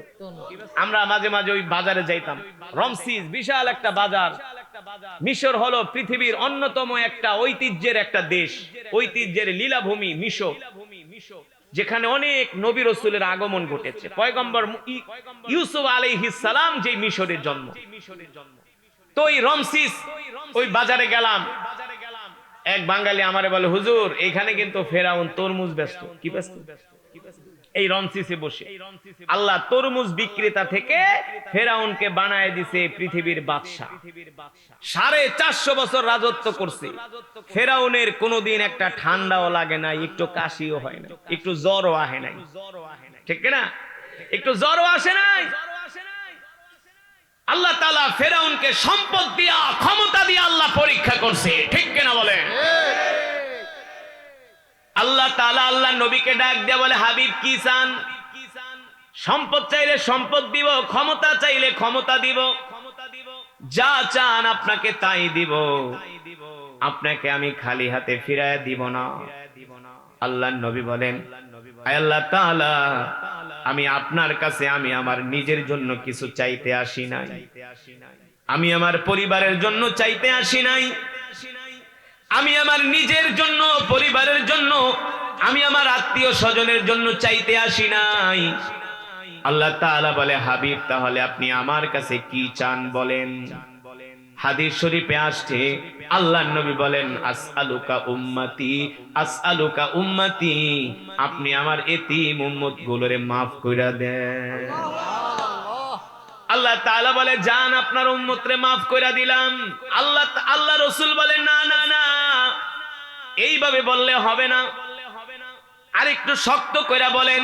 আমরা মাঝে মাঝে ওই বাজারে যাইতাম। রমসিস বিশাল একটা বাজার। মিশর হলো পৃথিবীর অন্যতম একটা ঐতিহ্যের একটা দেশ, ঐতিহ্যের লীলাভূমি মিশর, যেখানে অনেক নবী রাসূলের আগমন ঘটেছে। পয়গম্বর ইউসুফ আলাইহিস সালাম যে মিশরের জন্ম। তো ওই রমসিস ওই বাজারে গেলাম, এক বাঙালি আমারে বলে হুজুর এখানে কিন্তু ফেরাউন তরমুজ ব্যস্ত। কি ব্যস্ত? এই রমসিসে বসে আল্লাহ তরমুজ বিক্রেতা থেকে ফেরাউনকে বানায় দিছে পৃথিবীর বাদশা। 450 বছর রাজত্ব করছে। ফেরাউনের কোনোদিন একটা ঠান্ডাও লাগে না, একটু কাশিও হয় না, একটু জ্বরও আসে নাই, ঠিক না? একটু জ্বরও আসে নাই। আল্লাহ তাআলা ফেরাউনকে সম্পদ দিয়া ক্ষমতা দিয়া আল্লাহ পরীক্ষা করছে, ঠিক কিনা বলেন? আল্লাহ তাআলা আল্লাহ নবীকে ডাক দিয়া বলে হাবিব কি চান? সম্পদ চাইলে সম্পদ দিব, ক্ষমতা চাইলে ক্ষমতা দিব, যা চান আপনাকে তাই দিব, আপনাকে আমি খালি হাতে ফিরায় দিব না। আল্লাহ নবী বলেন আল্লাহ তাআলা আমি আপনার কাছে আমি আমার নিজের জন্য কিছু চাইতে আসি নাই, আমি আমার পরিবারের জন্য চাইতে আসি নাই, আমি আমার নিজের জন্য পরিবারের জন্য আমি আমার আত্মীয় স্বজনের জন্য চাইতে আসি নাই। আল্লাহ তাআলা বলে হাবিব তাহলে আপনি আমার কাছে কি চান বলেন? হাদিস শরীফে আসছে আল্লাহর নবী বলেন আসআলুকা উম্মতি আসআলুকা উম্মতি, আপনি আমার এতিম উম্মত গুলোরে maaf কইরা দেন। আল্লাহ তাআলা বলে জান আপনার উম্মতরে maaf কইরা দিলাম। আল্লাহ রাসূল বলে না না না এইভাবে বললে হবে না, আরেকটু শক্ত কইরা বলেন।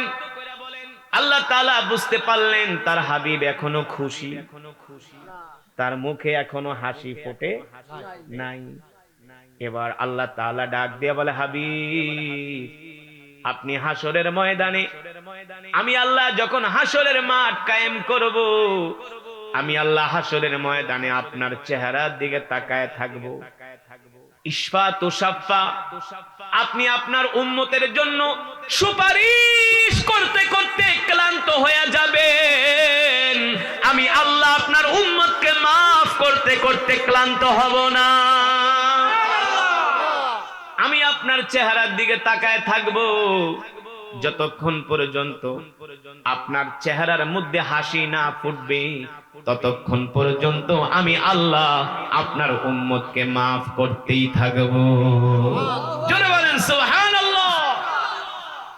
আল্লাহ তাআলা বুঝতে পারলেন তার হাবিব এখনো খুশি, তার মুখে এখনো হাসি ফোটে নাই। এবার আল্লাহ তাআলা ডাক দিয়ে বলে হাবিব আপনি হাসরের ময়দানে, আমি আল্লাহ যখন হাসরের মাঠ কায়েম করব, আমি আল্লাহ হাসরের ময়দানে আপনার চেহারার দিকে তাকায় থাকব। ইশফা তুশাফা, আপনি আপনার উম্মতের জন্য সুপারিশ করতে করতে ক্লান্ত হয়ে যাবেন, আমি আল্লাহ আপনার উম্মতকে maaf করতে করতে ক্লান্ত হব না। আমি আপনার চেহারার দিকে তাকায় থাকব যতক্ষণ পর্যন্ত আপনার চেহারার মধ্যে হাসি না ফুটবে, ততক্ষণ পর্যন্ত আমি আল্লাহ আপনার উম্মতকে maaf করতেই থাকব। জোরে বলেন সুবহানাল্লাহ।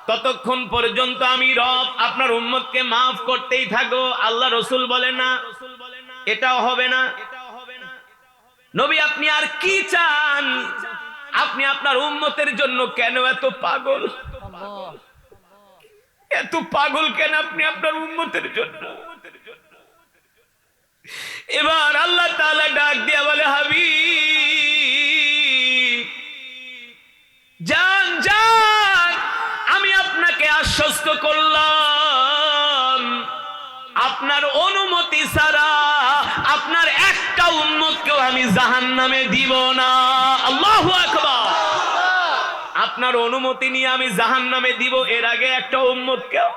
ততক্ষণ পর্যন্ত আমি রব আপনার উম্মতকে maaf করতেই থাকব। আল্লাহ রাসূল বলেন না এটাও হবে না। নবী আপনি আর কি চান? আপনি আপনার উম্মতের জন্য কেন এত পাগল? এত পাগল কেন আপনি আপনার উম্মতের জন্য? এবার আল্লাহ তাআলা ডাক দিয়া বলে হাবিব জান জান আমি আপনাকে আশ্বস্ত করলাম আপনার অনুমতি ছাড়া আপনার একটা উম্মতকেও আমি জাহান্নামে দিব না। আল্লাহু আকবার। আপনার অনুমতি নিয়ে আমি জাহান্নামে দিব, এর আগে একটা উম্মতকেও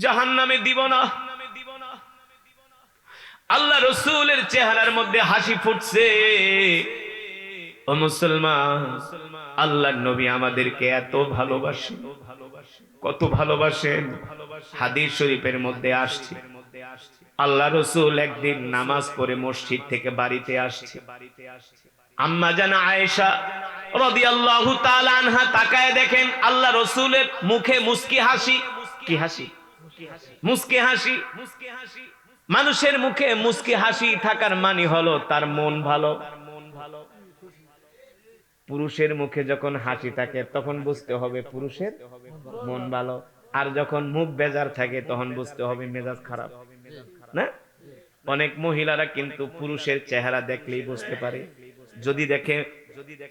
জাহান্নামে দিব না। আল্লাহ রাসূলের চেহারার মধ্যে হাসি ফুটছে। ও মুসলমান, আল্লাহর নবী আমাদেরকে এত ভালোবাসেন, কত ভালোবাসেন। হাদিস শরীফের মধ্যে আসছে আল্লাহ রাসূল একদিন নামাজ পড়ে মসজিদ থেকে বাড়িতে আসছে। আম্মা জানা আয়েশা রাদিয়াল্লাহু তাআলা আনহা তাকায় দেখেন আল্লাহ রাসূলের মুখে মুস্কি হাসি। কি হাসি? মুস্কি হাসি। মানুষের মুখে মুস্কি হাসি থাকার মানে হলো তার মন ভালো। পুরুষের মুখে যখন হাসি থাকে তখন বুঝতে হবে পুরুষের মন ভালো, আর যখন মুখ বেজার থাকে তখন বুঝতে হবে মেজাজ খারাপ। না, অনেক মহিলারা কিন্তু পুরুষের চেহারা দেখলেই বুঝতে পারে। যদি দেখে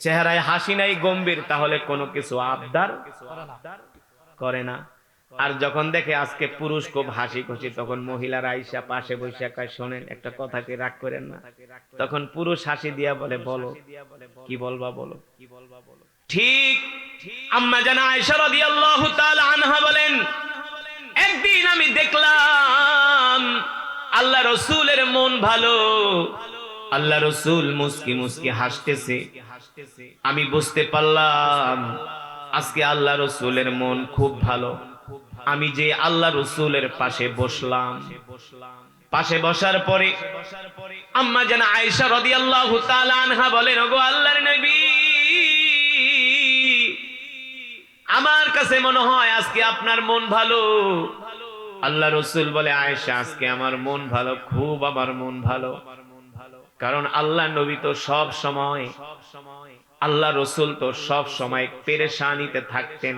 চেহারায় হাসি নাই, গম্ভীর, তাহলে কোনো কিছু আবদার করে না। আর যখন দেখে আজকে পুরুষ খুব হাসি খুশি, তখন মহিলারা আইসা পাশে বসে কয়, শোনেন একটা কথাকে রাগ করেন না। তখন পুরুষ হাসি দিয়া বলে, বলো কি বলবা বলো। ঠিক আম্মা জানা আয়েশা রাদিয়াল্লাহু তাআলা আনহা বলেন, একদিন আমি দেখলাম আল্লাহ রসুলের মন ভালো, আল্লাহ রসুল মুস্কি মুস্কি হাসতেছে। আমি বুঝতে পারলাম আজকে আল্লাহ রসুলের মন খুব ভালো। আমি যে আল্লাহ রসুলের পাশে বসলাম, পাশে বসার পরে আম্মা জানা আয়েশা রাদিয়াল্লাহু তাআলা আনহা বলেন, ওগো আল্লাহর নবী, আমার কাছে মনে হয় আজকে আপনার মন ভালো। আল্লাহ রসুল বলে, আয়েশা আজকে আমার মন ভালো, খুব আমার মন ভালো। কারণ আল্লাহ নবী তো সব সময়, আল্লাহ রসুল তো সব সময় পেরেশানিতে থাকতেন।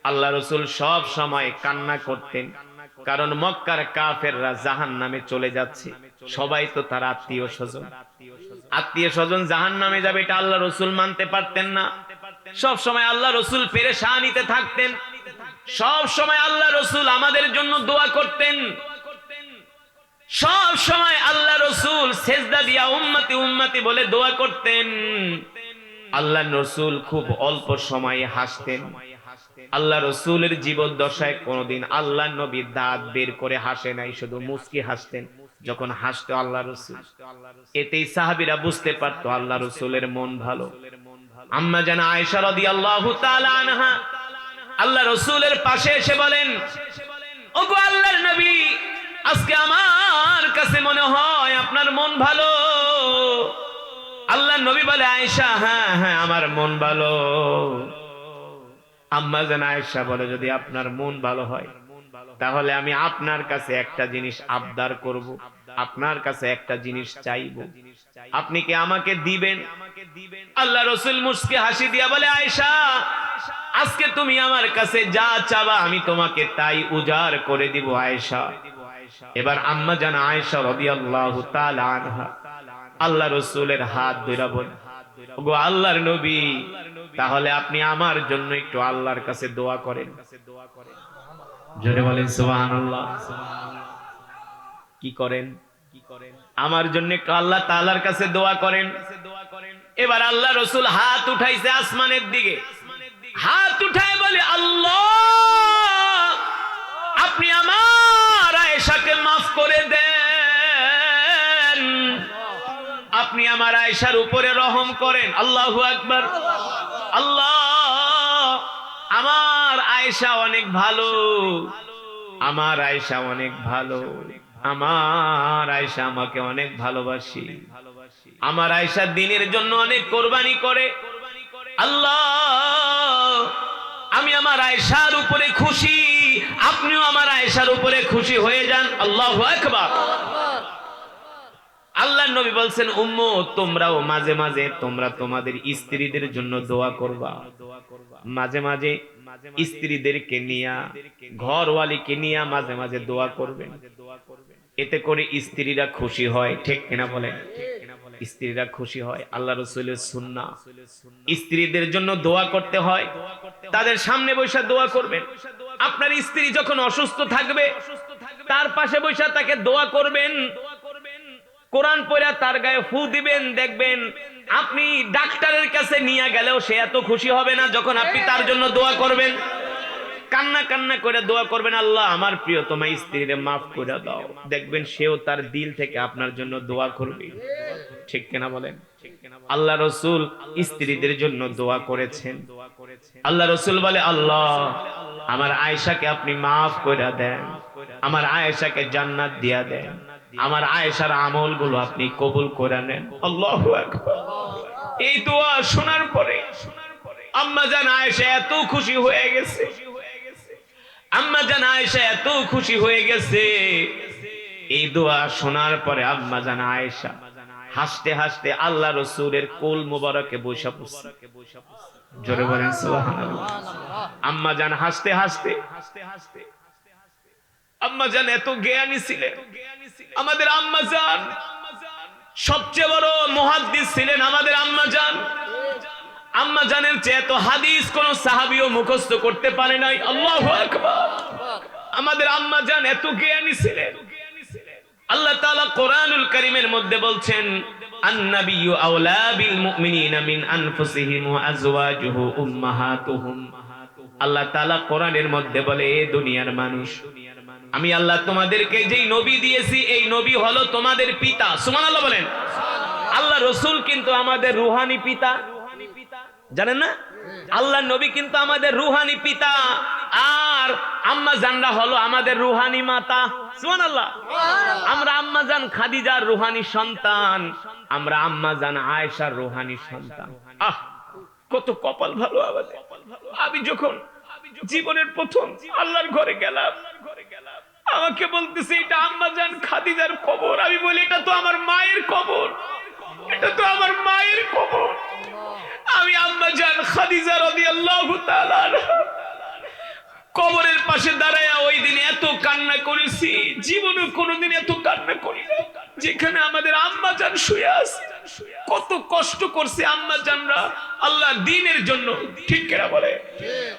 আল্লাহ রসুল সব সময় কান্না করতেন, কারণ মক্কার কাফেররা জাহান্নামে চলে যাচ্ছে। সবাই তো তার আত্মীয় স্বজন, আত্মীয় স্বজন জাহান্নামে যাবে, এটা আল্লাহ রসুল মানতে পারতেন না। সব সময় আল্লাহ রসুল পেরেশানিতে থাকতেন। সব সময় আল্লাহ রসুল আমাদের জন্য দোয়া করতেন। সব সময় আল্লাহ রসুল সেজদা দিয়া উম্মতি উম্মতি বলে দোয়া করতেন। আল্লাহ রসুল খুব অল্প সময়ে হাসতেন। আল্লাহ রসুলের জীবদ্দশায় কোনদিন আল্লাহ নবী দাঁত বের করে হাসে নাই, শুধু মুস্কি হাসতেন যখন হাসতো আল্লাহ রসুল। এতেই সাহাবীরা বুঝতে পারতো আল্লাহ রসুলের মন ভালো। আম্মা জানা আয়েশা রাদিয়াল্লাহু তাআলা আনহা আল্লাহ রসুলের পাশে এসে বলেন, ওগো আল্লাহর নবী, আজকে আমার কাছে মনে হয় আপনার মন ভালো। আল্লাহর নবী বলে, আয়েশা হ্যাঁ হ্যাঁ আমার মন ভালো। আম্মা জানা আয়েশা বলে, যদি আপনার মন ভালো হয় তাহলে আমি আপনার কাছে একটা জিনিস আবদার করব, আপনার কাছে একটা জিনিস চাইব, আপনি কি আমাকে দিবেন? আল্লাহ রসুল মুস্কি হাসি দিয়া বলে, আয়েশা আজকে তুমি আমার কাছে যা চাবা আমি তোমাকে তাই উজাড় করে দিব আয়েশা। এবার আম্মা জানা আয়েশা রাদিয়াল্লাহু তাআলা আনহা আল্লাহ রসুলের হাত ধরে বলেন, ওগো আল্লাহর নবী, তাহলে আপনি আমার জন্য একটু আল্লাহর কাছে দোয়া করেন। জোরে বলেন সুবহানাল্লাহ। কি করেন? আমার জন্য একটু আল্লাহ তাআলার কাছে দোয়া করেন। এবার আল্লাহ রসুল হাত উঠাইছে আসমানের দিকে, হাত উঠায় বলে, আল্লাহ আপনি আমার আয়েশাকে মাফ করে দেন, আপনি আমার আয়েশার উপরে রহম করেন। আল্লাহু আকবার। আল্লাহ আমার আয়েশা অনেক ভালো, আমার আয়েশা অনেক ভালো, আমার আয়েশা আমাকে অনেক ভালোবাসি, আমার আয়েশা দ্বীনের জন্য অনেক কোরবানি করে। আল্লাহ আমি আমার আয়েশার উপরে খুশি, আপনিও আমার আয়েশার উপরে খুশি হয়ে যান। আল্লাহু আকবার। আল্লাহর নবী বলছেন, উম্মত তোমরাও মাঝে মাঝে তোমরা তোমাদের স্ত্রীদের জন্য দোয়া করবা। মাঝে মাঝে স্ত্রীদেরকে নিয়া, ঘরওয়ালিকে নিয়া মাঝে মাঝে দোয়া করবেন। এতে করে স্ত্রীরা খুশি হয়। ঠিক কিনা বলেন? স্ত্রীরা খুশি হয়। আল্লাহ রাসূলের সুন্নাহ, স্ত্রীদের জন্য দোয়া করতে হয়। তাদের সামনে বসে দোয়া করবেন। আপনার স্ত্রী যখন অসুস্থ থাকবে তার পাশে বসে তাকে দোয়া করবেন, কোরআন পড়ে তার গায়ে ফু দিবেন। দেখবেন আপনি ডাক্তারের কাছে নিয়ে গেলেও সে এত খুশি হবে না যখন আপনি তার জন্য দোয়া করবেন। কান্না কান্না করে দোয়া করবেন, আল্লাহ আমার প্রিয়তমা স্ত্রীরে মাফ করে দাও। দেখবেন সেও তার দিল থেকে আপনার জন্য দোয়া করবে। ঠিক কিনা বলেন? আল্লাহ রসুল স্ত্রীদের জন্য দোয়া করেছেন। আল্লাহ রসুল বলে, আল্লাহ আমার আয়েশাকে আপনি মাফ করে দেন, আমার আয়েশাকে জান্নাত দিয়া দেন, আমার আয়েশার আমলগুলো আপনি কবুল করে নেন। আল্লাহু আকবার। এই দোয়া শোনার পরে আম্মা জান আয়েশা এত খুশি হয়ে গেছে, আম্মা জান আয়েশা এত খুশি হয়ে গেছে। এই দোয়া শোনার পরে আম্মা জান আয়েশা হাসতে হাসতে আল্লাহ রসুলের কোল মোবারকে বসে পড়ছে। জোরে বলেন সুবহানাল্লাহ। আম্মা জান হাসতে হাসতে, আম্মা জান এত জ্ঞানী ছিলেন। আমাদের আম্মা জান সবচেয়ে বড় মুহাদ্দিস ছিলেন আমাদের আম্মা জান। আম্মা জানের চেয়ে এত হাদিস কোন সাহাবীও মুখস্থ করতে পারে নাই। আল্লাহু আকবার। আমাদের আম্মা জান এত জ্ঞানী ছিলেন। আল্লাহ তাআলা কোরআনুল কারীমের মধ্যে বলছেন, আন-নাবিয়্যু আওলা বিল মুমিনিনা মিন আনফুসিহিম ওয়া আজওয়াজুহু উম্মাহাতুহুম। আল্লাহ তাআলা কোরআনের মধ্যে বলে, এ দুনিয়ার মানুষ, আমি আল্লাহ তোমাদেরকে যেই নবী দিয়েছি এই নবী হলো তোমাদের পিতা। সুবহানাল্লাহ বলেন। আল্লাহ রাসূল কিন্তু আমাদের রূহানি পিতা, জানেন না? আল্লাহ নবী কিন্তু আমাদের রূহানি পিতা, আর আম্মা জানরা হলো আমাদের রূহানি মাতা। সুবহানাল্লাহ। আমরা আম্মা জান খাদিজার রূহানি সন্তান, আমরা আম্মা জান আয়েশার রূহানি সন্তান। আহ, কত কপাল ভালো আমাদের। আমি যখন জীবনের প্রথম আল্লাহর ঘরে গেলাম, আমাকে বলতেছে এটা আম্মা জান খাদিজার কবর। আমি বলি এটা তো আমার মায়ের কবর, এটা তো আমার মায়ের কবর। আমি আম্মা জান খাদিজা রাদিয়াল্লাহু তাআলা কবরের পাশে দাঁড়ায় ওই দিন এত কান্না করেছি, জীবনে কোনোদিন এত কান্না করি না। যেখানে আমাদের আম্মা জান শুয়ে আছে, কত কষ্ট করছে আম্মা জানরা আল্লাহ দ্বীনের জন্য, ঠিক কিনা বলে?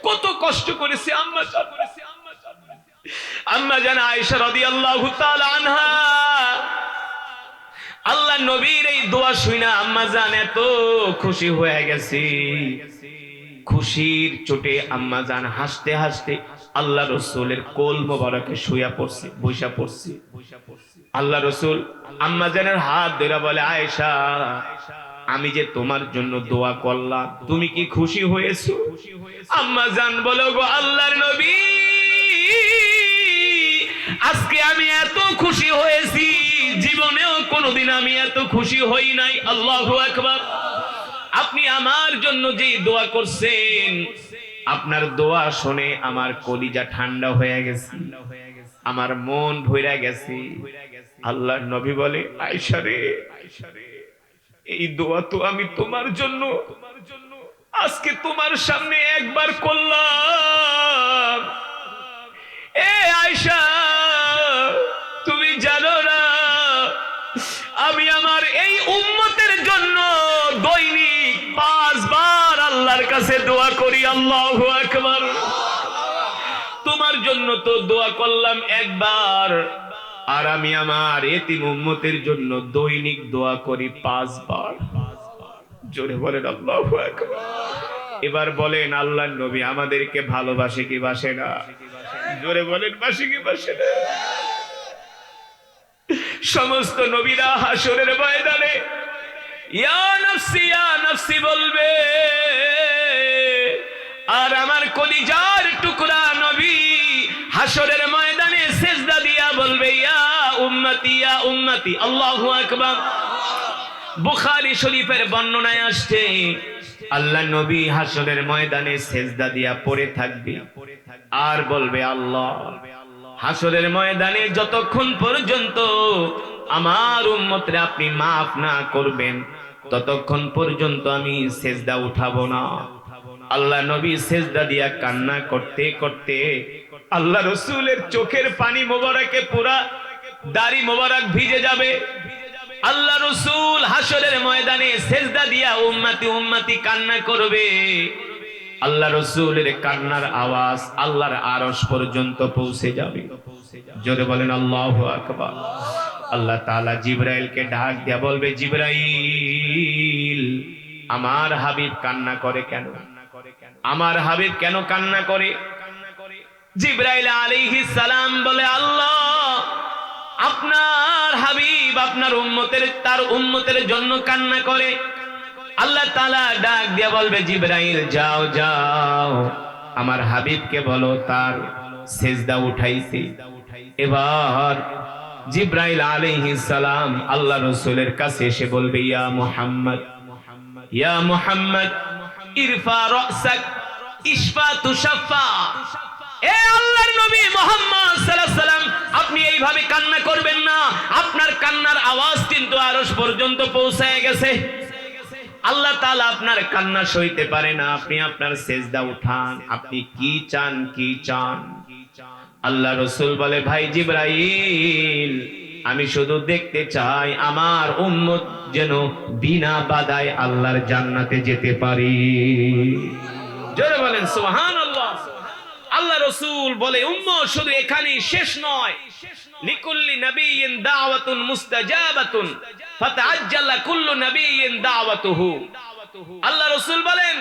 কত কষ্ট করেছে আম্মা জান। আম্মা জান আয়েশা রাদিয়াল্লাহু তাআলা আনহা আল্লাহ নবীর এই দোয়া শুনে আম্মা জান এত খুশি হয়ে গেছে। খুশির চোটে আম্মা জান হাসতে হাসতে আল্লাহ রসুলের কোল মোবারকে শুয়ে পড়ছে, বসে পড়ছে। আল্লাহ রসুল আম্মা জানের হাত ধরে বলে, আয়েশা, আমি যে তোমার জন্য দোয়া করলাম, তুমি কি খুশি হয়েছো? আম্মা জান বলে, গো আল্লাহর নবী, আজকে আমি এত খুশি হয়েছি, জীবনেও কোনোদিন আমি এত খুশি হই নাই। আল্লাহু আকবার। আপনি আমার জন্য যে দোয়া করছেন, আপনার দোয়া শুনে আমার কলিজা ঠান্ডা হয়ে গেছে, আমার মন ভরে গেছে। আল্লাহর নবী বলে, আয়েশা রে, এই দোয়া তো আমি তোমার জন্য আজকে তোমার সামনে একবার করলাম। এ আয়েশা, তুমি জানো না আমি আমার এই উম্মতের জন্য দৈনিক 5 বার আল্লাহর কাছে দোয়া করি। আল্লাহু আকবার। তোমার জন্য তো দোয়া করলাম একবার, আর আমি আমার এতিম উম্মতের জন্য দৈনিক দোয়া করি 5 বার। জোরে বলেন আল্লাহু আকবার। এবার বলেন, আল্লাহর নবী আমাদেরকে ভালোবাসে কি বাসে না? জোরে বলেন, বাসে কি বাসে না? সমস্ত নবীরা হাসরের ময়দানে ইয়া নাফসি বলবে, আর আমার কলিজার টুকরা নবী হাসরের ময়দানে সিজদা দিয়া বলবে, ইয়া উম্মতি। আল্লাহু আকবার। বুখারী শরীফের বর্ণনায় আসছে, আল্লাহ নবী হাসরের ময়দানে সিজদা দিয়া পড়ে থাকবে আর বলবে, আল্লাহ, হাসরের ময়দানে যতক্ষণ পর্যন্ত আমার উম্মতরে আপনি মাফ না করবেন ততক্ষণ পর্যন্ত আমি সিজদা উঠাবো না। আল্লাহ নবী সিজদা দিয়া কান্না করতে করতে আল্লাহ রাসূলের চোখের পানি মোবারকে পুরা দাড়ি মোবারক ভিজে যাবে। আল্লাহ রাসূল হাসরের ময়দানে সিজদা দিয়া উম্মতি কান্না করবে। আল্লাহ রাসূলের কান্নার আওয়াজ আল্লাহর আরশ পর্যন্ত পৌঁছে যাবে। জোরে বলেন আল্লাহু আকবার। আল্লাহ তাআলা জিবরাইলকে ডাক দিয়া বলবে, জিবরাইল, আমার হাবিব কান্না করে কেন? আমার হাবিব কেন কান্না করে? জিবরাইল আলাইহিস সালাম বলে, আল্লাহ, আপনার হাবিব আপনার তার উম্মতের জন্য কান্না করে। আল্লাহ তাআলা ডাক দিয়া বলবে, জিবরাইল, যাও যাও আমার হাবিবকে বলো তার সিজদা উঠাইছি। এবার জিবরাইল আলাইহিস সালাম আল্লাহ রাসূলের কাছে এসে বলবে, ইয়া মুহাম্মদ ইরফা রাসাক ইশফা তুশাফা। এ এ আল্লাহর নবী মুহাম্মদ সাল্লাল্লাহু আলাইহি সাল্লাম, আপনি এইভাবে কান্না করবেন না। আপনার কান্নার আওয়াজ কিন্তু আরশ পর্যন্ত পৌঁছায় গেছে। আল্লাহ তাআলা আপনার কান্না সইতে পারে না। আপনি আপনার সেজদা উঠান, আপনি কি চান, কি চান? আল্লাহ রাসূল বলে, ভাই জিবরাইল, আমি শুধু দেখতে চাই আমার উম্মত যেন বিনা বাধায় আল্লাহর জান্নাতে যেতে পারি। জোরে বলেন সুবহানাল্লাহ। আল্লাহ রাসূল বলে, উম্মত শুধু এখানেই শেষ নয়, লিকুল্লি নাবিয়্যিন দাওয়াতুন মুস্তাজাবাতুন ফাতাআজ্জালা কুল্লু নাবিয়্যিন দাওয়াতুহু। আল্লাহ রাসূল বলেন,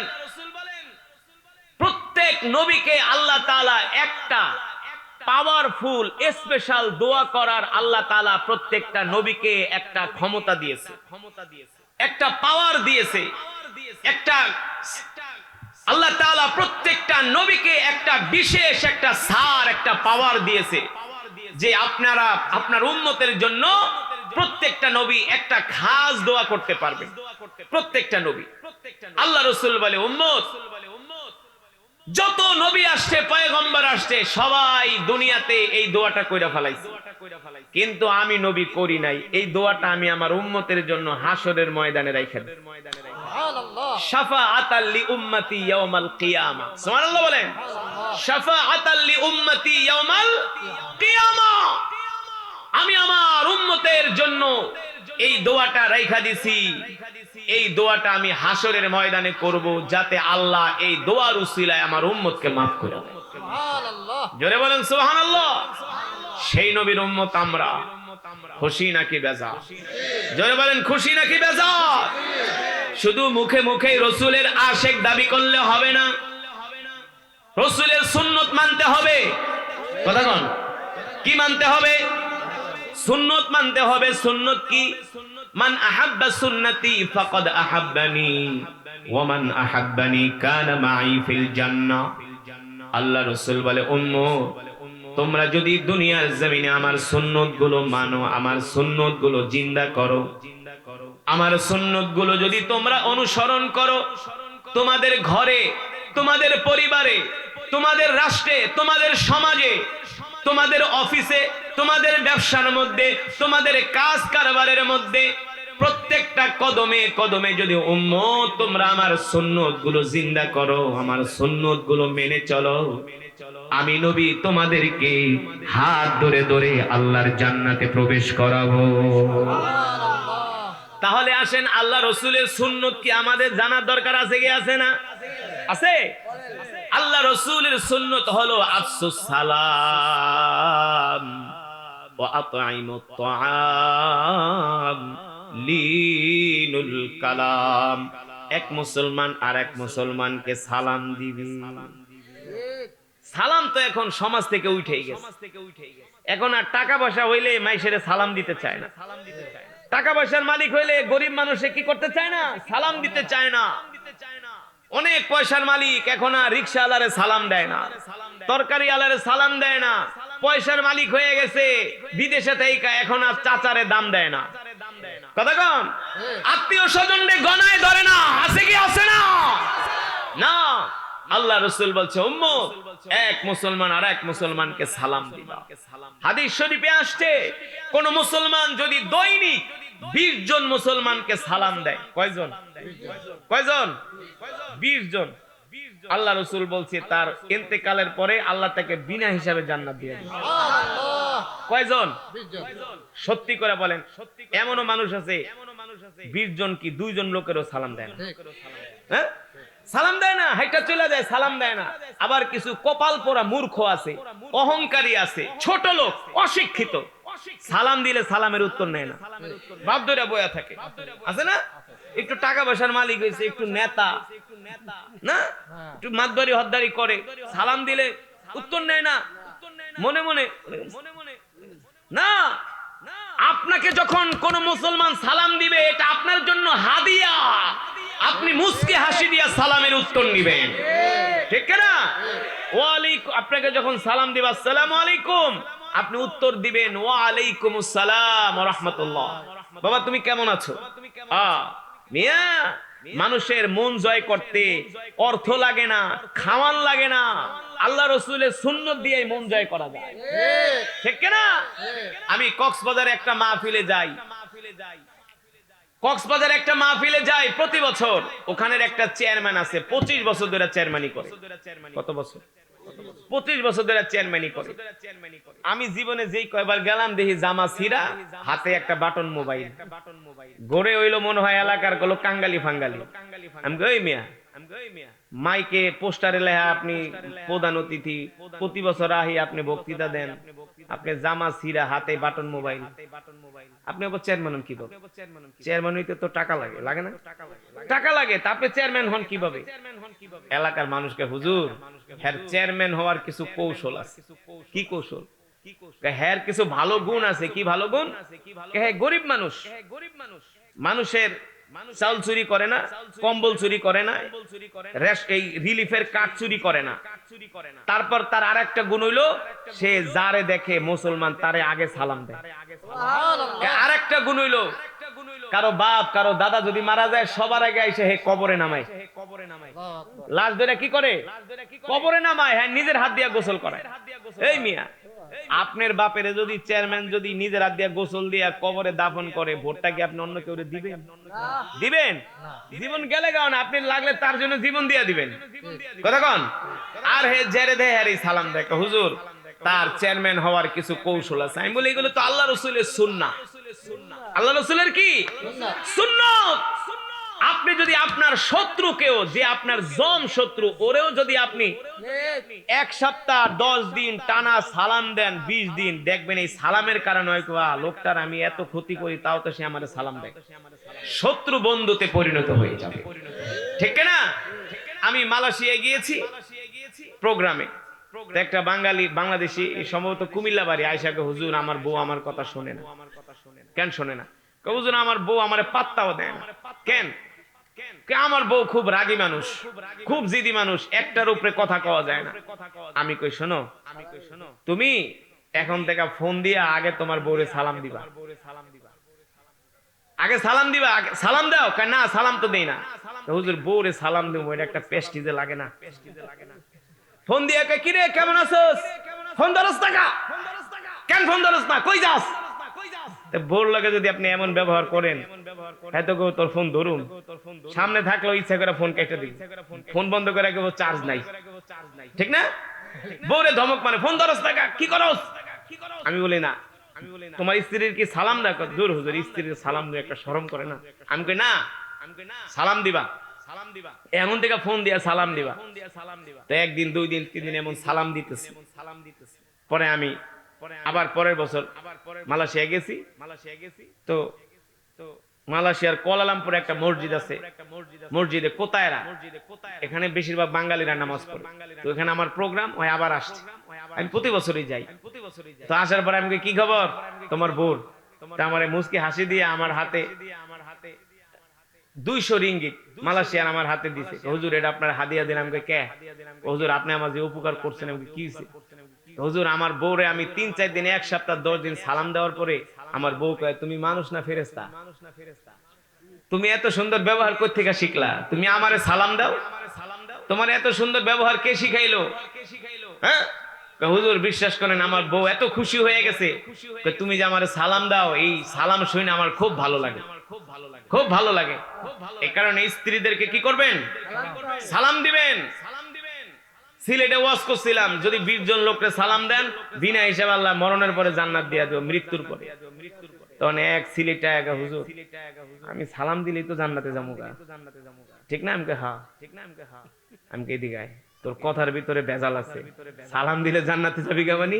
প্রত্যেক নবীকে আল্লাহ তাআলা একটা পাওয়ারফুল স্পেশাল দোয়া করার আল্লাহ তাআলা প্রত্যেকটা নবীকে একটা ক্ষমতা দিয়েছে, একটা পাওয়ার দিয়েছে, একটা আল্লাহ তাআলা প্রত্যেকটা নবীকে একটা বিশেষ একটা সার, একটা পাওয়ার দিয়েছে যে আপনারা আপনার উম্মতের জন্য প্রত্যেকটা নবী একটা খাস দোয়া করতে পারবে। প্রত্যেকটা নবী। আল্লাহ রাসূল বলে, উম্মত যত নবী আসছে, পয়গম্বর আসছে, সবাই দুনিয়াতে এই দোয়াটা কইরা ফেলাইছে, কিন্তু আমি নবী করি নাই। এই দোয়াটা আমি আমার উম্মতের জন্য হাসরের ময়দানে রাইখা দেব। সুবহানাল্লাহ। শাফাআতাল লি উম্মতি ইয়াউমাল কিয়ামা। সুবহানাল্লাহ বলেন। শাফাআতাল লি উম্মতি ইয়াউমাল কিয়ামা। আমি আমার উম্মতের জন্য এই দোয়াটা রাইখা দিছি। এই দোয়াটা আমি হাসরের ময়দানে করব, যাতে আল্লাহ এই দোয়ার উসিলায় আমার উম্মতকে maaf করে দেয়। সুবহানাল্লাহ। জোরে বলেন সুবহানাল্লাহ। সেই নবীর উম্মত আমরা। খুশি নাকি বেজার? জোরে বলেন, খুশি নাকি বেজার? শুধু মুখে মুখে রাসূলের আশিক দাবি করলে হবে না, রাসূলের সুন্নাত মানতে হবে। কথা কোন? কি মানতে হবে? সুন্নাত মানতে হবে। সুন্নাত কি? মান আহাব্বা সুন্নতি ফাকাদ আহাব্বানি ওয়া মান আহাব্বানি কানা মাই ফিল জান্নাহ। আল্লাহ রাসূল বলে, উম্মত তোমরা যদি দুনিয়ার জমিনে আমার সুন্নতগুলো মানো, আমার সুন্নতগুলো জিন্দা করো, আমার সুন্নতগুলো যদি তোমরা অনুসরণ করো, তোমাদের ঘরে, তোমাদের পরিবারে, তোমাদের রাষ্ট্রে, তোমাদের সমাজে, তোমাদের অফিসে, তোমাদের ব্যবসার মধ্যে, তোমাদের কাজ কারবারের মধ্যে, প্রত্যেকটা কদমে কদমে যদি উম্মত তোমরা আমার সুন্নতগুলো জিন্দা করো, আমার সুন্নতগুলো মেনে চলো, আমি নবী তোমাদেরকে হাত ধরে ধরে আল্লাহর জান্নাতে প্রবেশ করাবো। তাহলে আসেন, আল্লাহ রাসূলের সুন্নত কি আমাদের জানার দরকার আছে কি আছে না? আছে। আল্লাহ রাসূলের সুন্নত হলো আফসুস সালাম ওয়া আতঈমুত তাআম লিনুল কালাম। এক মুসলমান আর এক মুসলমানকে সালাম দিবে। সালাম তো এখন সমাজ থেকে উঠেই গেছে। এখন আর টাকা পয়সা হইলে মাইশেরে সালাম দিতে চায় না। টাকা পয়সার মালিক হইলে গরিব মানুষে কি করতে চায় না? সালাম দিতে চায় না। অনেক পয়সার মালিক এখন আর রিকশা আলারে সালাম দেয় না, তরকারি আলারে সালাম দেয় না। পয়সার মালিক হয়ে গেছে, বিদেশে থেকে এখন আর চাচারে দাম দেয় না। কথা কন? আত্মীয় স্বজনরে গনায় ধরে না। আছে কি আছে না? না। আল্লাহ রাসূল বলছে, উম্মত এক মুসলমান আর এক মুসলমানকে সালাম দিবা। হাদিস শরীফে আসছে, কোন মুসলমান যদি দৈনিক 20 জন মুসলমানকে সালাম দেয়, কয়জন? কয়জন? 20 জন। আল্লাহ রাসূল বলছে তার ইন্তেকালের পরে আল্লাহ তাকে বিনা হিসাবে জান্নাত দিয়ে দিবে। সুবহানাল্লাহ। কয়জন? 20 জন। সত্যি করে বলেন, এমনও মানুষ আছে 20 জন কি 2 জন লোকেরও সালাম দেয় না। হ্যাঁ, সালাম দেয় না, হাইটা চলে যায়, সালাম দেয় না। আবার কিছু কপাল পোড়া মূর্খ আছে, অহংকারী আছে, ছোট লোক, অশিক্ষিত, সালাম দিলে সালামের উত্তর নেয় না, বাপ ধরে বয়া থাকে। আছে না? একটু টাকা পয়সার মালিক হয়েছে, একটু নেতা না, একটু মাতবাড়ি হদ্দারি করে, সালাম দিলে উত্তর নেয় না, মনে মনে না। আপনাকে যখন কোন মুসলমান সালাম দিবে, এটা আপনার জন্য হাদিয়া। আপনি মুস্কি হাসি দিয়া সালামের উত্তর নিবেন, ঠিক না? ওয়ালাইকুম, আপনাকে যখন সালাম দিবে আসসালামু আলাইকুম, আপনি উত্তর দিবেন ওয়া আলাইকুমুস সালাম ওয়া রাহমাতুল্লাহ। বাবা তুমি কেমন আছো? মিয়া মানুষের মন জয় করতে অর্থ লাগে না, খাওয়ান লাগে না, আল্লাহ রসুলের সুন্নত দিয়ে মন জয় করা যায়, ঠিক না? আমি কক্সবাজারে একটা মাহফিলে যাই, কক্সবাজারে একটা মাহফিলে যাই প্রতি বছর। ওখানের একটা চেয়ারম্যান আছে, 25 বছর ধরে চেয়ারম্যানই করে। কত বছর? 25 বছর ধরে চেয়ারম্যানই করে। আমি জীবনে যেই কয়বার গেলাম দেখি জামা ছিঁড়া, হাতে একটা বাটন মোবাইল, গড়ে হইলো মনে হয় এলাকার গুলো কাঙ্গালি ফাঙ্গালি। আমি কই মিয়া, মাইকে পোস্টারে লেখা আপনি প্রধান অতিথি, প্রতি বছর আহি আপনি বক্তৃতা দেন, আপনি জামা ছিঁড়া, হাতে বাটন মোবাইল, আপনি আবার চেয়ারম্যান হন কিভাবে? চেয়ারম্যান হইতে তো টাকা লাগে, লাগে না? টাকা লাগে, তারপরে চেয়ারম্যান হন কিভাবে? এলাকার মানুষকে হুজুর, হ্যাঁ চেয়ারম্যান হওয়ার কিছু কৌশল আছে। কি কৌশল? হ্যাঁ কিছু ভালো গুণ আছে। কি ভালো গুণ? হ্যাঁ গরিব মানুষ, মানুষের চাল চুরি করে না, কম্বল চুরি করে না, এই রিলিফের কার্ড চুরি করে না। তারপর তার আরেকটা গুণ হইলো সে যারে দেখে মুসলমান তারে আগে সালাম দেয়। আরেকটা গুণ হইলো কারো বাপ কারো দাদা যদি মারা যায় সবার আগে এসে হে কবরে নামায়, লাশ ধরে কি করে? কবরে নামায়। হ্যাঁ নিজের হাত দিয়ে গোসল করায়। এই মিয়া, আপনার বাপের যদি চেয়ারম্যান যদি নিজের হাত দিয়ে গোসল দিয়ে কবরে দাফন করে, ভোটটা কি আপনি অন্য কেউ দিবেন? দিবেন? জীবন গেলে গাও না, আপনি লাগলে তার জন্য জীবন দিয়ে দিবেন। কথা কন? আর হে জেরে দেয় আর সালাম দেয়। হুজুর তার চেয়ারম্যান হওয়ার কিছু কৌশল আছে। আমি বলি এগুলো তো আল্লাহ রসুলের সুন্নাহ। আল্লাহ রসুলের কি সুন্নাত। আপনি যদি আপনার শত্রুকেও, যে আপনার জম শত্রু, ওরেও যদি আপনি 1 সপ্তাহ 10 দিন টানা সালাম দেন, 20 দিন, দেখবেন এই সালামের কারণে লোকটার আমি এত ক্ষতি করি তাও তো সে আমারে সালাম দেয়, শত্রু বন্ধুতে পরিণত হয়ে যাবে, ঠিক না? আমি মালয়েশিয়ায় গিয়েছি প্রোগ্রামে, একটা বাংলাদেশি সম্ভবত কুমিল্লা বাড়ি, আয়েশাকে হুজুর আমার বউ আমার কথা শোনে না। কেন শোনে না? হুজুর আমার বউ আমারে পাত্তাও দেয় না। কেন? আমার বউ খুব রাগী মানুষ, খুব জিদি মানুষ, একটার উপরে কথা কওয়া যায় না। আমি কই শোনো, তুমি এখন থেকে ফোন দিয়ে আগে তোমার বউরে সালাম দিবা, আগে সালাম দিবা, আগে সালাম দাও। না সালাম তো দেই না। হুজুর বউরে সালাম দেবো, এটা একটা পেস্টিজে লাগে না? ফোন দিয়ে কি রে কেমন আছোস? ফোন ধরস টাকা কেন? ফোন ধরস না, কই যাস? বউর লাগে যদি আপনি এমন ব্যবহার করেন, হয়তো তোর ফোন ধরুন, সামনে থাকলেও ইচ্ছা করে ফোন কেটে দিবি, ফোন বন্ধ করে কেউ চার্জ নাই, ঠিক না? বউরে ধমক মানে ফোন ধরস টাকা কি করস? আমি বলি না, তোমার স্ত্রীর কি সালাম না? দূর হুজুর, স্ত্রীর সালাম দিয়ে একটা শরম করে না? আমি কই না, সালাম দিবা, এমন থেকে ফোন দিয়া সালাম দিবা। তো 1 দিন 2 দিন 3 দিন এমন সালাম দিতেছি। পরে আমি আবার পরের বছর মালয়েশিয়া গেছি। তো মালয়েশিয়ার কুয়ালালামপুরে একটা মসজিদ আছে, মসজিদে কোতায়রা, এখানে বেশিরভাগ বাঙালিরা নামাজ পড়ে। তো এখানে আমার প্রোগ্রাম হয়, আবার আসছে। আমি প্রতি বছরই যাই। তো আসার পরে আমি কি খবর তোমার বোর? আমার মুস্কি হাসি দিয়ে আমার হাতে 200 রিঙ্গিত মালয়েশিয়ার আমার হাতে দিছে। হুজুর এটা আপনার হাদিয়া দিন। আমি কে? হুজুর আপনি আমার যে উপকার করছেন। আমি কি হইছে? হুজুর আমার বউরে আমি 3-4 দিন 1 সপ্তাহ 10 দিন সালাম দেওয়ার পরে আমার বউ কয় তুমি মানুষ না ফেরেশতা? তুমি এত সুন্দর ব্যবহার কই থেকে শিখলা? তুমি আমারে সালাম দাও। তোমার এত সুন্দর ব্যবহার কে শিখাইলো? হ্যাঁ হুজুর বিশ্বাস করেন আমার বউ এত খুশি হয়ে গেছে, তুমি যে আমারে সালাম দাও, এই সালাম শুনে আমার খুব ভালো লাগে, খুব ভালো লাগে। এই কারণে স্ত্রীদেরকে কি করবেন? সালাম দিবেন। সিলেটে ওয়াজ করছিলাম, যদি 20 জন লোককে সালাম দেন বিনা হিসাবে আল্লাহ মরণের পরে জান্নাত দিয়ে দেব, মৃত্যুর পরে। তখন এক সিলেটে একা হুজুর আমি সালাম দিলেই তো জান্নাতে যাবো, ঠিক না? আমি হ্যাঁ, আমি এদিকে আয়, তোর কথার ভিতরে ভেজাল আছে, সালাম দিলে জান্নাতে যাবি গাবানি?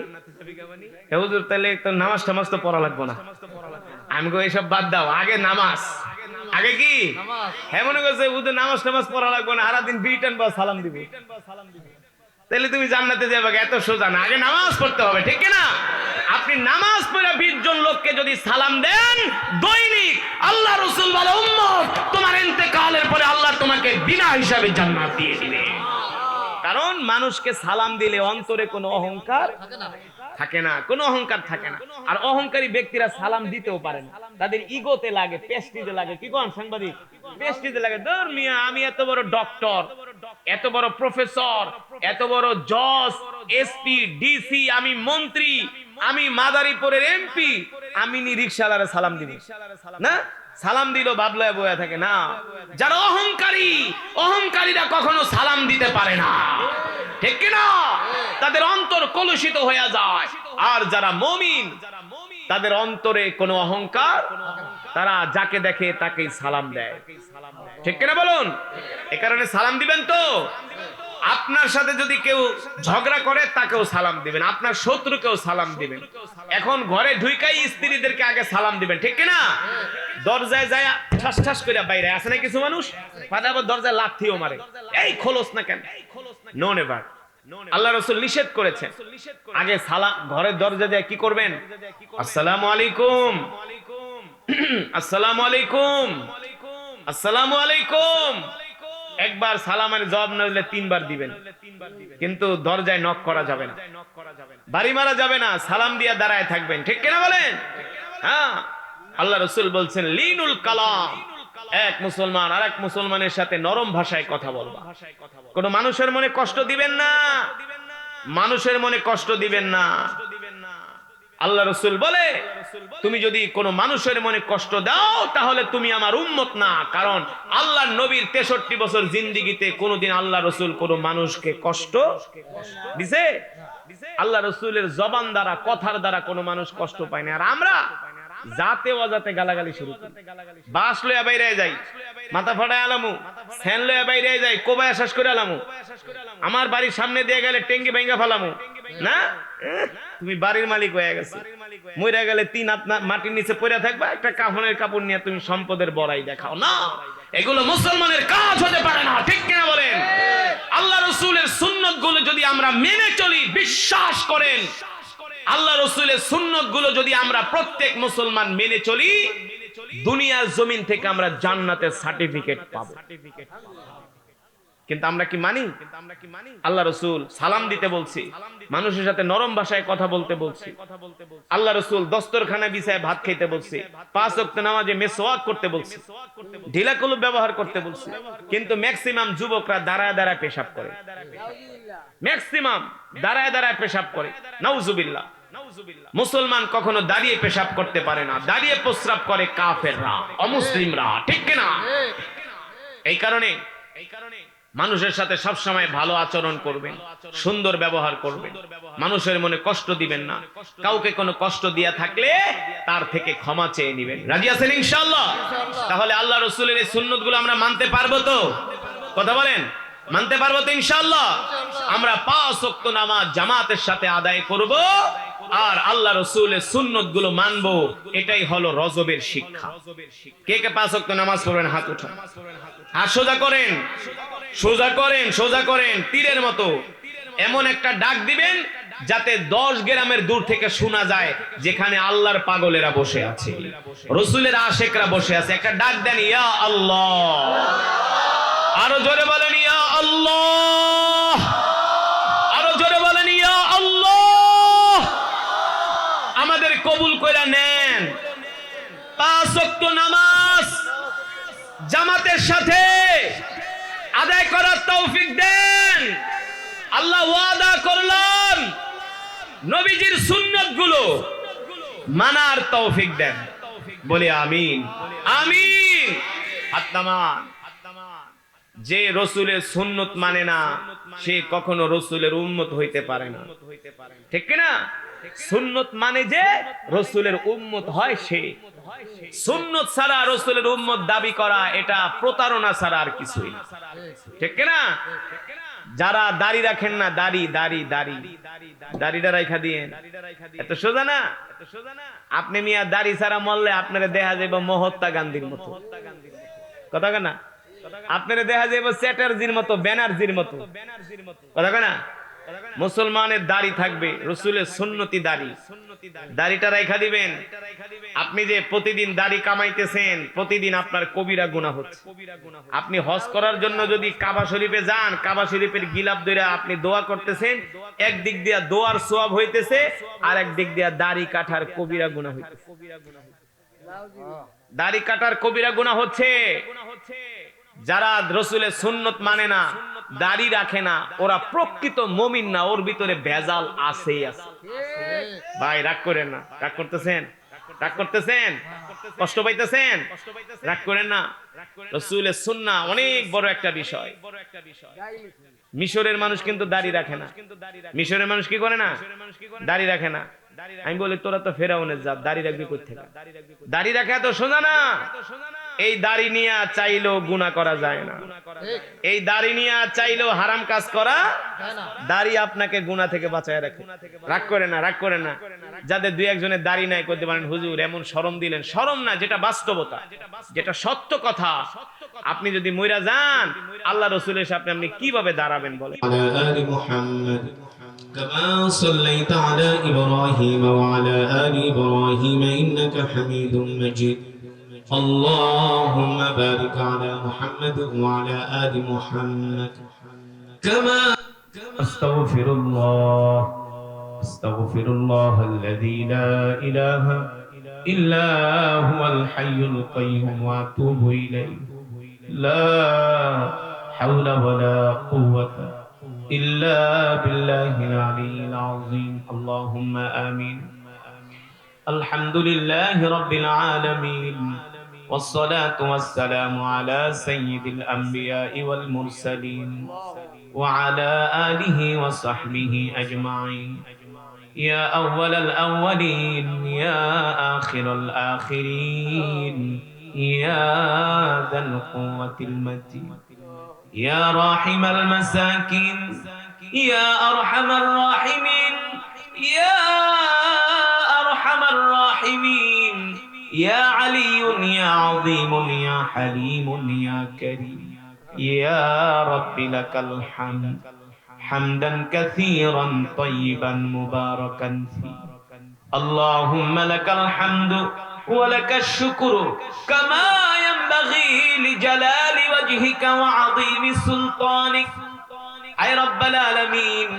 হুজুর তাহলে তো নামাজ টামাজ তো পড়া লাগবো না। আমি কই এসব বাদ দাও, আগে নামাজ, আগে কি? হ্যাঁ মনে করছে হুজুর নামাজ টামাজ পড়া লাগবো না, সারাদিন বিটান বা সালাম দিব, তাহলে তুমি জান্নাতে যাবে? এত সোজা না, আগে নামাজ পড়তে হবে, ঠিক না? আপনি নামাজ পড়ে 20 জন লোককে যদি সালাম দেন দৈনিক, আল্লাহ রাসূল বলে উম্মত তোমার ইন্তেকালের পরে আল্লাহ তোমাকে বিনা হিসাবে জান্নাত দিয়ে দিবে। কারণ মানুষকে সালাম দিলে অন্তরে কোনো অহংকার থাকে না, কোনো অহংকার থাকে না। আর অহংকারী ব্যক্তিরা সালাম দিতেও পারে না, তাদের ইগোতে লাগে, পেস্টিতে লাগে। কি কোন সাংবাদিক, পেস্টিতে লাগে। ধর মিয়া, আমি এত বড় ডক্টর, এত বড় প্রফেসর, এত বড় জজ, এসপি, ডিসি, আমি মন্ত্রী, আমি মাদারীপুরের এমপি, আমি নি রিকশাওয়ালারে সালাম দিব না? সালাম দিল বাবলায় বয়া থাকে না। যারা অহংকারী, অহংকারীরা কখনো সালাম দিতে পারে না, ঠিক কিনা? তাদের অন্তর কলুষিত হয়ে যায়। আর যারা মুমিন, তাদের অন্তরে কোনো অহংকার, তারা যাকে দেখে তাকেই সালাম দেয়, ঠিক কিনা বলুন? এ কারণে সালাম দিবেন তো। আপনার সাথে যদি কেউ ঝগড়া করে তাকেও সালাম দিবেন, আপনার শত্রুকেও সালাম দিবেন। এখন ঘরে ঢুইকাই স্ত্রীদেরকে আগে সালাম দিবেন, ঠিক কিনা? দরজায় যায় ঠাস ঠাস করে বাইরে আসে না কিছু মানুষ, আবার দরজায় লাথিও মারে, এই খোলস না কেন? No never. আল্লাহ রাসূল নিষেধ করেছেন, আগে সালাম, ঘরের দরজা দিয়ে কি করবেন? আসসালামু আলাইকুম, আসসালামু আলাইকুম, আসসালামু আলাইকুম। একবার সালামের জবাব না দিলে তিনবার দিবেন, কিন্তু দরজায় নক করা যাবে না, বাড়ি মারা যাবে না, সালাম দিয়ে দাঁড়ায় থাকবেন, ঠিক কিনা বলেন? হ্যাঁ, আল্লাহ রাসূল বলছেন লিনুল কালাম, এক মুসলমান আর এক মুসলমানের সাথে নরম ভাষায় কথা বলবা, কোন মানুষের মনে কষ্ট দিবেন না, মানুষের মনে কষ্ট দিবেন না। আল্লাহ রাসূল বলে, তুমি যদি কোনো মানুষের মনে কষ্ট দাও তাহলে তুমি আমার উম্মত না। কারণ আল্লাহর নবীর 63 বছর জিন্দেগিতে কোনোদিন আল্লাহ রাসূল কোনো মানুষকে কষ্ট দিছে? আল্লাহ রাসূলের জবান দ্বারা, কথার দ্বারা কোনো মানুষ কষ্ট পায় না। আর আমরা জাতে অজাতে গালাগালি শুরু করি, বাস লইয়া বাইরে যাই, মাথা ফাটায় আলামু, ফ্যান লইয়া বাইরে যাই, কোবায় শেষ করে আলামু, আমার বাড়ির সামনে দিয়ে গেলে টেঙ্গি ভাঙ্গা ফেলামু না। তুমি বাড়ির মালিক হয়ে গেছে, মইরা গেলে 3 হাত মাটির নিচে পড়ে থাকবা, একটা কাফনের কাপড় নিয়ে তুমি সম্পদের বড়াই দেখাও না। এগুলো মুসলমানের কাজ হতে পারে না, ঠিক কিনা বলেন? আল্লাহ রাসূলের সুন্নাত গুলো যদি আমরা মেনে চলি, বিশ্বাস করেন, আল্লাহ রাসূলের সুন্নাত গুলো যদি আমরা প্রত্যেক মুসলমান মেনে চলি, দুনিয়ার জমিন থেকে আমরা জান্নাতের সার্টিফিকেট পাবো। কিন্তু আমরা কি মানি? আল্লাহ রাসূল সালাম দিতে বলছি, মানুষের সাথে নরম ভাষায় কথা বলতে বলছি, আল্লাহ রাসূল দস্তরখানা বিছায় ভাত খেতে বলছি, 5 ওয়াক্ত নামাজে মিসওয়াক করতে বলছি, ঢিলা কলম ব্যবহার করতে বলছি। কিন্তু ম্যাক্সিমাম যুবকরা দাঁড়ায় দাঁড়ায় পেশাব করে, ম্যাক্সিমাম দাঁড়ায় দাঁড়ায় পেশাব করে। নাউজুবিল্লাহ। মুসলমান কখনো দাঁড়িয়ে পেশাব করতে পারে না, দাঁড়িয়ে প্রস্রাব করে কাফেররা, অমুসলিমরা, ঠিক কিনা? এই কারণে মানুষের সাথে সব সময় ভালো আচরণ করবেন, সুন্দর ব্যবহার করবেন, মানুষের মনে কষ্ট দিবেন না। কাউকে কোনো কষ্ট দিয়া থাকলে তার থেকে ক্ষমা চেয়ে নেবেন। রাজি আছেন ইনশাআল্লাহ? তাহলে আল্লাহ রাসূলের এই সুন্নাতগুলো আমরা মানতে পারবো তো? কথা বলেন, মানতে পারবো তো ইনশাআল্লাহ? আমরা 5 ওয়াক্ত নামাজ জামাতের সাথে আদায় করব আর আল্লাহ রাসূলের সুন্নাতগুলো মানবো। এটাই হলো রজবের শিক্ষা। কে কে 5 ওয়াক্ত নামাজ পড়বেন? হাত উঠান, হাত সোজা করেন, সোজা করেন, সোজা করেন, তীরের মতো। এমন একটা ডাক দিবেন যাতে 10 গ্রামের দূর থেকে শোনা যায় যেখানে আল্লাহর পাগলেরা বসে আছে, রাসূলের আশিকরা বসে আছে। একটা ডাক দেন, ইয়া আল্লাহ। আরো জোরে বলেন ইয়া আল্লাহ, আরো জোরে বলেন ইয়া আল্লাহ। আমাদের কবুল কইরা নেন। 5 ওয়াক্ত নামাজ জামাতের সাথে আদায় করার তৌফিক দেন। আল্লাহ ওয়াদা করলেন নবীজির সুন্নাতগুলো মানার তৌফিক দেন। বলি আমিন, আমিন। হাত নামান। যে রাসূলের সুন্নাত মানে না সে কখনো রাসূলের উম্মত হইতে পারে না, ঠিক কি না? সুন্নাত মানে যে রাসূলের উম্মত হয় সে। সুন্নাত ছাড়া রাসূলের উম্মত দাবি করা এটা প্রতারণা ছাড়া আর কিছুই না, ঠিক কি না? যারা দাড়ি রাখেন না, দাড়িটা রাইখা দিয়েন, এত সোজা না। আপনি মিয়া দাড়ি ছাড়া মরলে আপনারা দেখা যাবে মহাত্মা গান্ধীর মতো, কথা না? আপনারা দেখা যাবে চ্যাটার্জির মতো, ব্যানার্জির মতো, কথা না? মুসলমানের দাড়ি থাকবে, রসুলের সুন্নতি দাড়ি, দাড়িটা রাইখা দিবেন। আপনি যে প্রতিদিন দাড়ি কামাইতেছেন, প্রতিদিন আপনার কবিরা গুনাহ হচ্ছে। আপনি হজ করার জন্য যদি কাবা শরীফে যান, কাবা শরীফের গিলাফ ধরে আপনি দোয়া করতেছেন, একদিক দিয়া দোয়ার সওয়াব হইতেছে, আর একদিক দিয়া দাড়ি কাটার কবিরা গুনাহ হইতেছে। দাড়ি কাটার কবিরা গুনাহ হচ্ছে। যারা রসুলের সুন্নত মানে না, দাড়ি রাখে না, ওরা প্রকৃত মুমিন না, ওর ভিতরে ভেজাল আছেই আছে। ভাই রাগ করেন না, রাগ করতেছেন, রাগ করতেছেন, কষ্ট পাইতেছেন, রাগ করেন না। রসুলের সুন্নাহ অনেক বড় একটা বিষয়। মিশরের মানুষ কিন্তু দাড়ি রাখে না। মিশরের মানুষ কি করে না? দাড়ি রাখে না। আমি বলি তোরা তো ফেরাউনের জাত, দাড়ি রাখবি কই থেকে? দাড়ি রাখা তো সোজা না। এই দাড়ি নিয়ে চাইলেও গুনাহ করা যায় না। এই দাড়ি নিয়ে চাইলেও হারাম কাজ করা, দাড়ি আপনাকে গুনাহ থেকে বাঁচায় রাখে। রাগ করে না, রাগ করে না। যাদের দুই একজনের দাড়ি নাই করতে পারেন, হুজুর এমন শরম দিলেন। শরম না, যেটা বাস্তবতা, যেটা সত্য কথা। আপনি যদি মইরা যান, আল্লাহ রাসূলের সামনে আপনি কিভাবে দাঁড়াবেন বলেন? كما صليت على إبراهيم وعلى آل إبراهيم إنك حميد مجيد اللهم بارك على محمد وعلى آل محمد كما أستغفر الله الذي لا إله إلا هو الحي القيوم وأتوب إليه لا حول ولا قوة إلا بالله العلي العظيم اللهم آمين الحمد لله رب العالمين والصلاة والسلام على سيد الأنبياء والمرسلين وعلى آله وصحبه أجمعين يا أول الأولين يا آخر الآخرين يا ذا القوة المتين يا راحم المساكين يا أرحم الراحمين يا أرحم الراحمين يا علي يا عظيم يا حليم يا كريم يا رب لك الحمد حمدا كثيرا طيبا مباركا فيه اللهم لك الحمد ولك الشكر كما ينبغي لجلال وجهك وعظيم سلطانك اي رب العالمين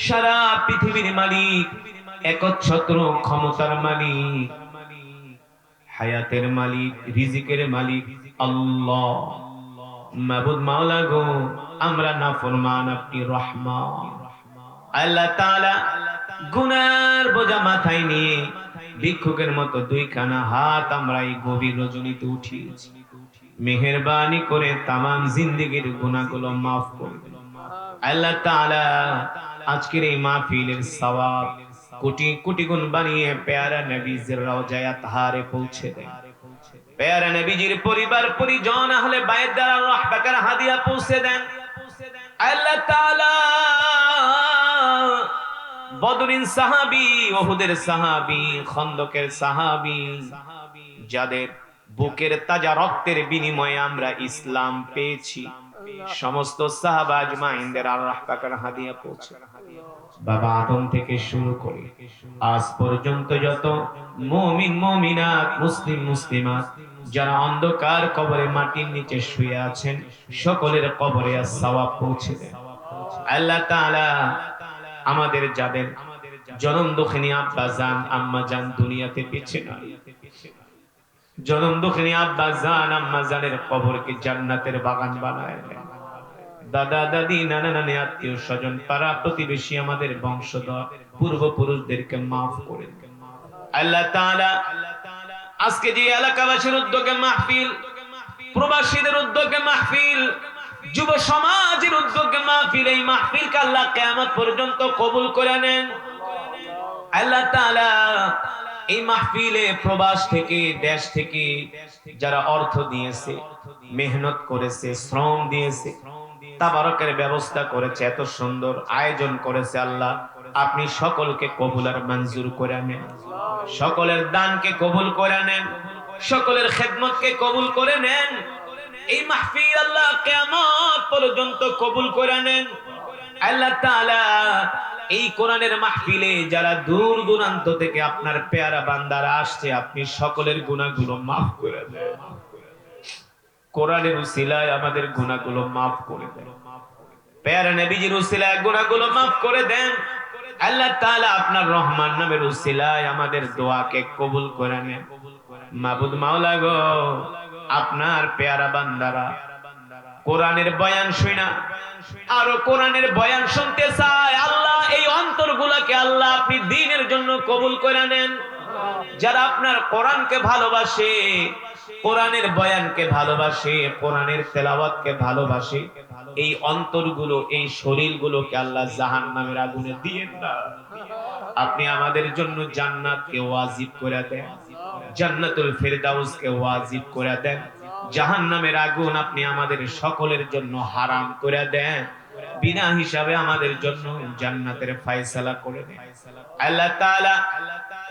সারা পৃথিবীর মালিক, একচ্ছত্র ক্ষমতার মালিক, হায়াতের মালিক, রিজিকের মালিক আল্লাহ। মাবুদ মাওলা গো, আমরা নাফরমান, আপনি রহমান। আল্লাহ তাআলা গুনার বোঝা মাথায় নিয়ে ভিক্ষুকের মতো দুইখানা হাত আমরা এই গভীর রজনীতে উঠিয়েছি। মেহেরবানি করে তামাম জিন্দেগীর গুনাহগুলো মাফ করে দিন আল্লাহ তাআলা। আজকের এই মাহফিলের সওয়াব কোটি কোটি গুণ বানিয়ে প্যারা নবীজির রওজায়ে তাহারে পৌঁছে দেন। প্যারা নবীজির পরিবার পরিজন আহলে বাইত দ্বারা রাহবাকার হাদিয়া পৌঁছে দেন আল্লাহ তাআলা। বদরিন সাহাবী, উহুদের সাহাবী, খন্দকের সাহাবী, যাদের বুকের তাজা রক্তের বিনিময়ে আমরা ইসলাম পেয়েছি, সমস্ত সাহাবা আজমাইনদের আল্লাহ পাকের হাদিয়া পৌঁছে। বাবা আদম থেকে শুরু করে আজ পর্যন্ত যত মুমিন মুমিনাত, মুসলিম মুসলিমাত যারা অন্ধকার কবরে মাটির নিচে শুয়ে আছেন, সকলের কবরে সওয়াব পৌঁছে দেন আল্লাহ তাআলা। আমাদের যাদের জনম দুঃখিনী আব্বা জান আম্মা জান দুনিয়াতে বেঁচে নাই, জনম দুঃখিনী আব্বা জান আম্মা জানের কবরকে জান্নাতের বাগান বানায় দেন। দাদা দাদি নানা নানি আত্মীয় স্বজন পাড়া প্রতিবেশী আমাদের বংশধর পূর্বপুরুষদেরকে মাফ করে দেন আল্লাহ তাআলা। আজকে যে এলাকাবাসীর উদ্যোগে মাহফিল, প্রবাসীদের উদ্যোগে মাহফিল, যুব সমাজের উদ্যোগে মাহফিল, এই মাহফিলকে আল্লাহ কিয়ামত পর্যন্ত কবুল করে নেন আল্লাহ তাআলা। এই মাহফিলে প্রবাস থেকে, দেশ থেকে যারা অর্থ দিয়েছে, মেহনত করেছে, শ্রম দিয়েছে, তাবারকের ব্যবস্থা করেছে, এত সুন্দর আয়োজন করেছে, আল্লাহ আপনি সকলকে কবুল আর মঞ্জুর করে নেন, সকলের দানকে কবুল করে নেন, সকলের খেদমতকে কবুল করে নেন। এই মাহফিল আল্লাহ কিয়ামত পর্যন্ত কবুল করে নেন। আল্লাহ তাআলা এই কোরআনের মাহফিলে যারা দূর দূরান্ত থেকে আপনার পেয়ারা বান্দারা আসছে, আপনি সকলের গুনাহগুলো মাফ করে দেন। কোরআনের উসিলায় আমাদের গুনাহগুলো মাফ করে দেন। পেয়ারা নবীজির উসিলায় গুনাহগুলো মাফ করে দেন। আল্লাহ তাআলা আপনার রহমান নামের উসিলায় আমাদের দোয়াকে কবুল করে নেন। মাবুদ মাওলা গো, আপনার পেয়ারা বান্দারা কোরআনের বয়ান শুনা আরো কোরআনের বয়ান শুনতে চায়। আল্লাহ এই অন্তরগুলোকে আল্লাহ আপনি দ্বীনের জন্য কবুল করে নেন। যারা আপনার কোরআনকে ভালোবাসে, কোরআনের বয়ানকে ভালোবাসে, কোরআনের তেলাওয়াতকে ভালোবাসে, এই অন্তরগুলো, এই শরীরগুলোকে আল্লাহ জাহান্নামের আগুনে দিয়েন না। আপনি আমাদের জন্য জান্নাতকে ওয়াজিব করে দেন, জান্নাতুল ফেরদাউসকে ওয়াজিব করে দেন। জাহান্নামের আগুন আপনি আমাদের সকলের জন্য হারাম করে দেন। বিনা হিসাবে আমাদের জন্য জান্নাতের ফয়সালা করে দেন। আল্লাহ তাআলা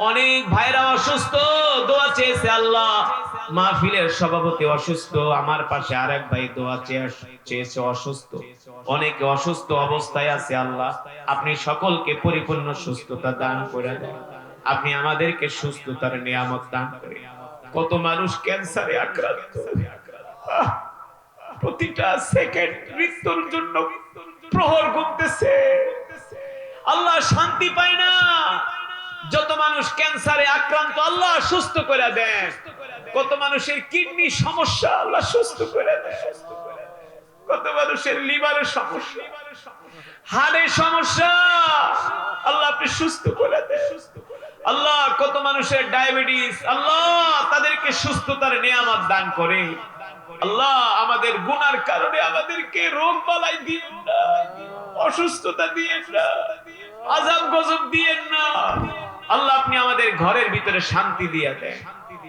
অনেক ভাইরা অসুস্থ, দোয়া চেয়েছে। আল্লাহ মাহফিলের সভাপতি অসুস্থ, আমার পাশে আরেক ভাই দোয়া চেয়েছে অসুস্থ, অনেকে অসুস্থ অবস্থায় আছে। আল্লাহ আপনি সকলকে পরিপূর্ণ সুস্থতা দান করে দেন। আপনি আমাদেরকে সুস্থতার নিয়ামত দান করেন। কত মানুষ ক্যান্সারে আক্রান্ত, প্রতিটা সেকেন্ড মৃত্যুর জন্য প্রহর গুনতেছে। আল্লাহ শান্তি পায় না। যত মানুষ ক্যান্সারে আক্রান্ত, আল্লাহ সুস্থ করে দেন। কত মানুষের কিডনি সমস্যা, আল্লাহ সুস্থ করে দেন। কত মানুষের লিভারের সমস্যা, হাড়ের সমস্যা, আল্লাহ আপনি সুস্থ করে দেন। আল্লাহ কত মানুষের ডায়াবেটিস, আল্লাহ তাদেরকে সুস্থতার নিয়ামত দান করে। আল্লাহ আমাদের গুনার কারণে আমাদেরকে রোগ বালাই দিয়েন না, অসুস্থতা দিয়েন না, আযাব গজব দিয়েন না। আল্লাহ আপনি আমাদের ঘরের ভিতরে শান্তি দিয়ে দেন,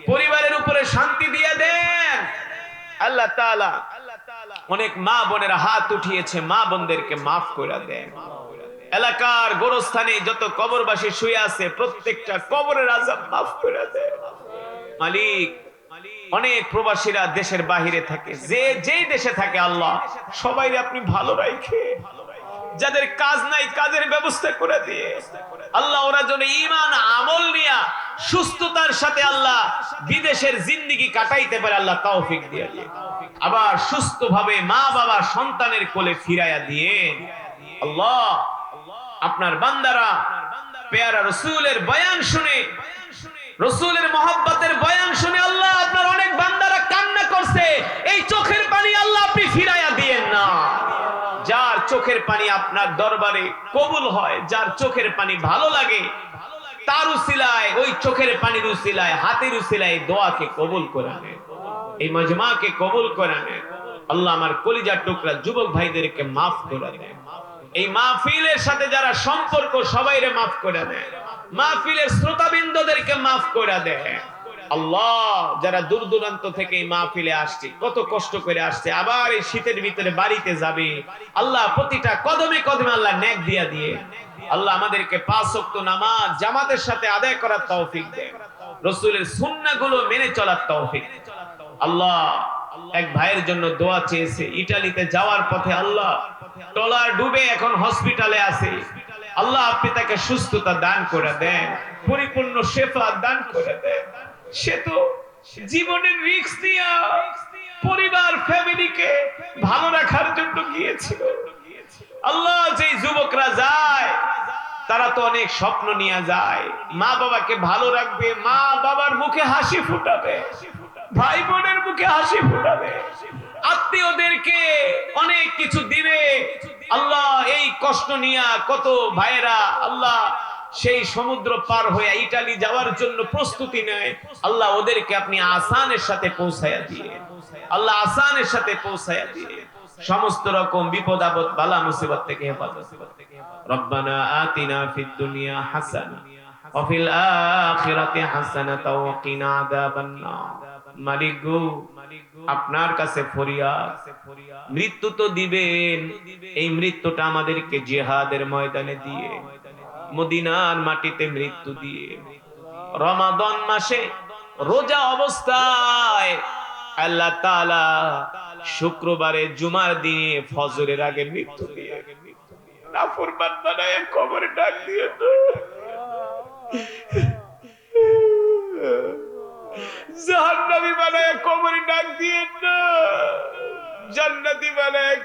পরিবারের উপরে শান্তি দিয়ে দেন। আল্লাহ তাআলা অনেক মা বোনেরা হাত উঠিয়েছে, মা বোনদেরকে মাফ করে দেন। এলাকার গোরস্থানে যত কবরবাসী শুয়ে আছে, প্রত্যেকটা কবরের আযাব মাফ করে দেন মালিক। অনেক প্রবাসীরা দেশের বাহিরে থাকে, যে যেই দেশে থাকে, আল্লাহ সবাই আপনি ভালো রাখে। যাদের কাজ নাই, কাজের ব্যবস্থা করে দিয়ে আল্লাহ ওরা যেন ঈমান আমল নিয়া সুস্থতার সাথে আল্লাহ বিদেশের জিন্দেগি কাটাইতে পারে, আল্লাহ তৌফিক দিয়ে দিয়ে আবার সুস্থভাবে মা বাবা সন্তানের কোলে ফিরাইয়া দিয়ে। আল্লাহ আপনার বান্দারা পেয়ারা রাসূলের বয়ান শুনে, রাসূলের মহব্বতের বয়ান শুনে আল্লাহ আপনার অনেক বান্দারা কান্না করছে। এই চোখের পানি আল্লাহ আপনি ফিরাইয়া দিয়েন না। যার চোখের পানি আপনার দরবারে কবুল হয়, যার চোখের পানি ভালো লাগে, তার উসিলায়, ওই চোখের পানির উসিলায়, হাতের উসিলায় দোয়াকে কবুল করে নেন, এই মাজমাকে কবুল করে নেন। আল্লাহ আমার কলিজার টুকরা যুবক ভাইদেরকে মাফ করে দেন। এই মাহফিলের সাথে যারা সম্পর্ক সবাইরে মাফ করে দেন। মাহফিলের শ্রোতাবৃন্দদেরকে মাফ করে দেন। আল্লাহ যারা দূর দূরান্ত থেকে এই মাহফিলে আসছে, কত কষ্ট করে আসছে, আবার এই শীতের ভিতরে বাড়িতে যাবে, আল্লাহ প্রতিটা কদমে কদমে আল্লাহ নেক দিয়া দিয়ে আল্লাহ আমাদেরকে 5 ওয়াক্ত নামাজ জামাতের সাথে আদায় করার তৌফিক দেন। রাসূলের সুন্নাহগুলো মেনে চলার তৌফিক। আল্লাহ এক ভাইয়ের জন্য দোয়া চেয়েছে, ইতালিতে যাওয়ার পথে, আল্লাহ ট্রলার ডুবে এখন হসপিটালে আছে। আল্লাহ আপনি তাকে সুস্থতা দান করে দেন, পরিপূর্ণ শেফা দান করে দেন। সে তো জীবনের রিস্ক নিয়ে পরিবার ফ্যামিলিকে ভালো রাখার জন্য গিয়েছিল। আল্লাহ যে যুবকরা যায়, তারা তো অনেক স্বপ্ন নিয়ে যায়, মা বাবাকে ভালো রাখবে, মা বাবার মুখে হাসি ফুটাবে, ভাই বোনের মুখে হাসি ফুটাবে, আত্মীয়দেরকে অনেক কিছু দিবে। আল্লাহ এই কষ্ট নিয়ে কত ভাইয়েরা আল্লাহ সেই সমুদ্র পার হয়ে ইতালি যাওয়ার জন্য প্রস্তুতি নেয়। আল্লাহ ওদেরকে আপনি আসানের সাথে পৌঁছায়া দিয়ে, আল্লাহ আসানের সাথে পৌঁছায়া দিয়ে সমস্ত রকম বিপদ আপদ বালা মুসিবত থেকে হেফাজত। রব্বানা আতিনা ফিদ দুনিয়া হাসানা ওয়া ফিল আখিরাতি হাসানাতা ওয়া কিনা আযাবান নার। মালিক গো, আপনার কাছে ফরিয়াদ, মৃত্যু তো দিবেন, এই মৃত্যুটা আমাদেরকে জিহাদের ময়দানে দিয়ে, মদিনার মাটিতে মৃত্যু দিয়ে, রমাদান মাসে রোজা অবস্থায় আল্লাহ তাআলা শুক্রবারে জুমার দিনে ফজরের আগে মৃত্যু দিয়ে, নাফরমান বানায় কবরে ডাক দিয়ে তো জাহান্নামী বানায় কবরে ডাক দিয়ে না, জান্নাতি বানায়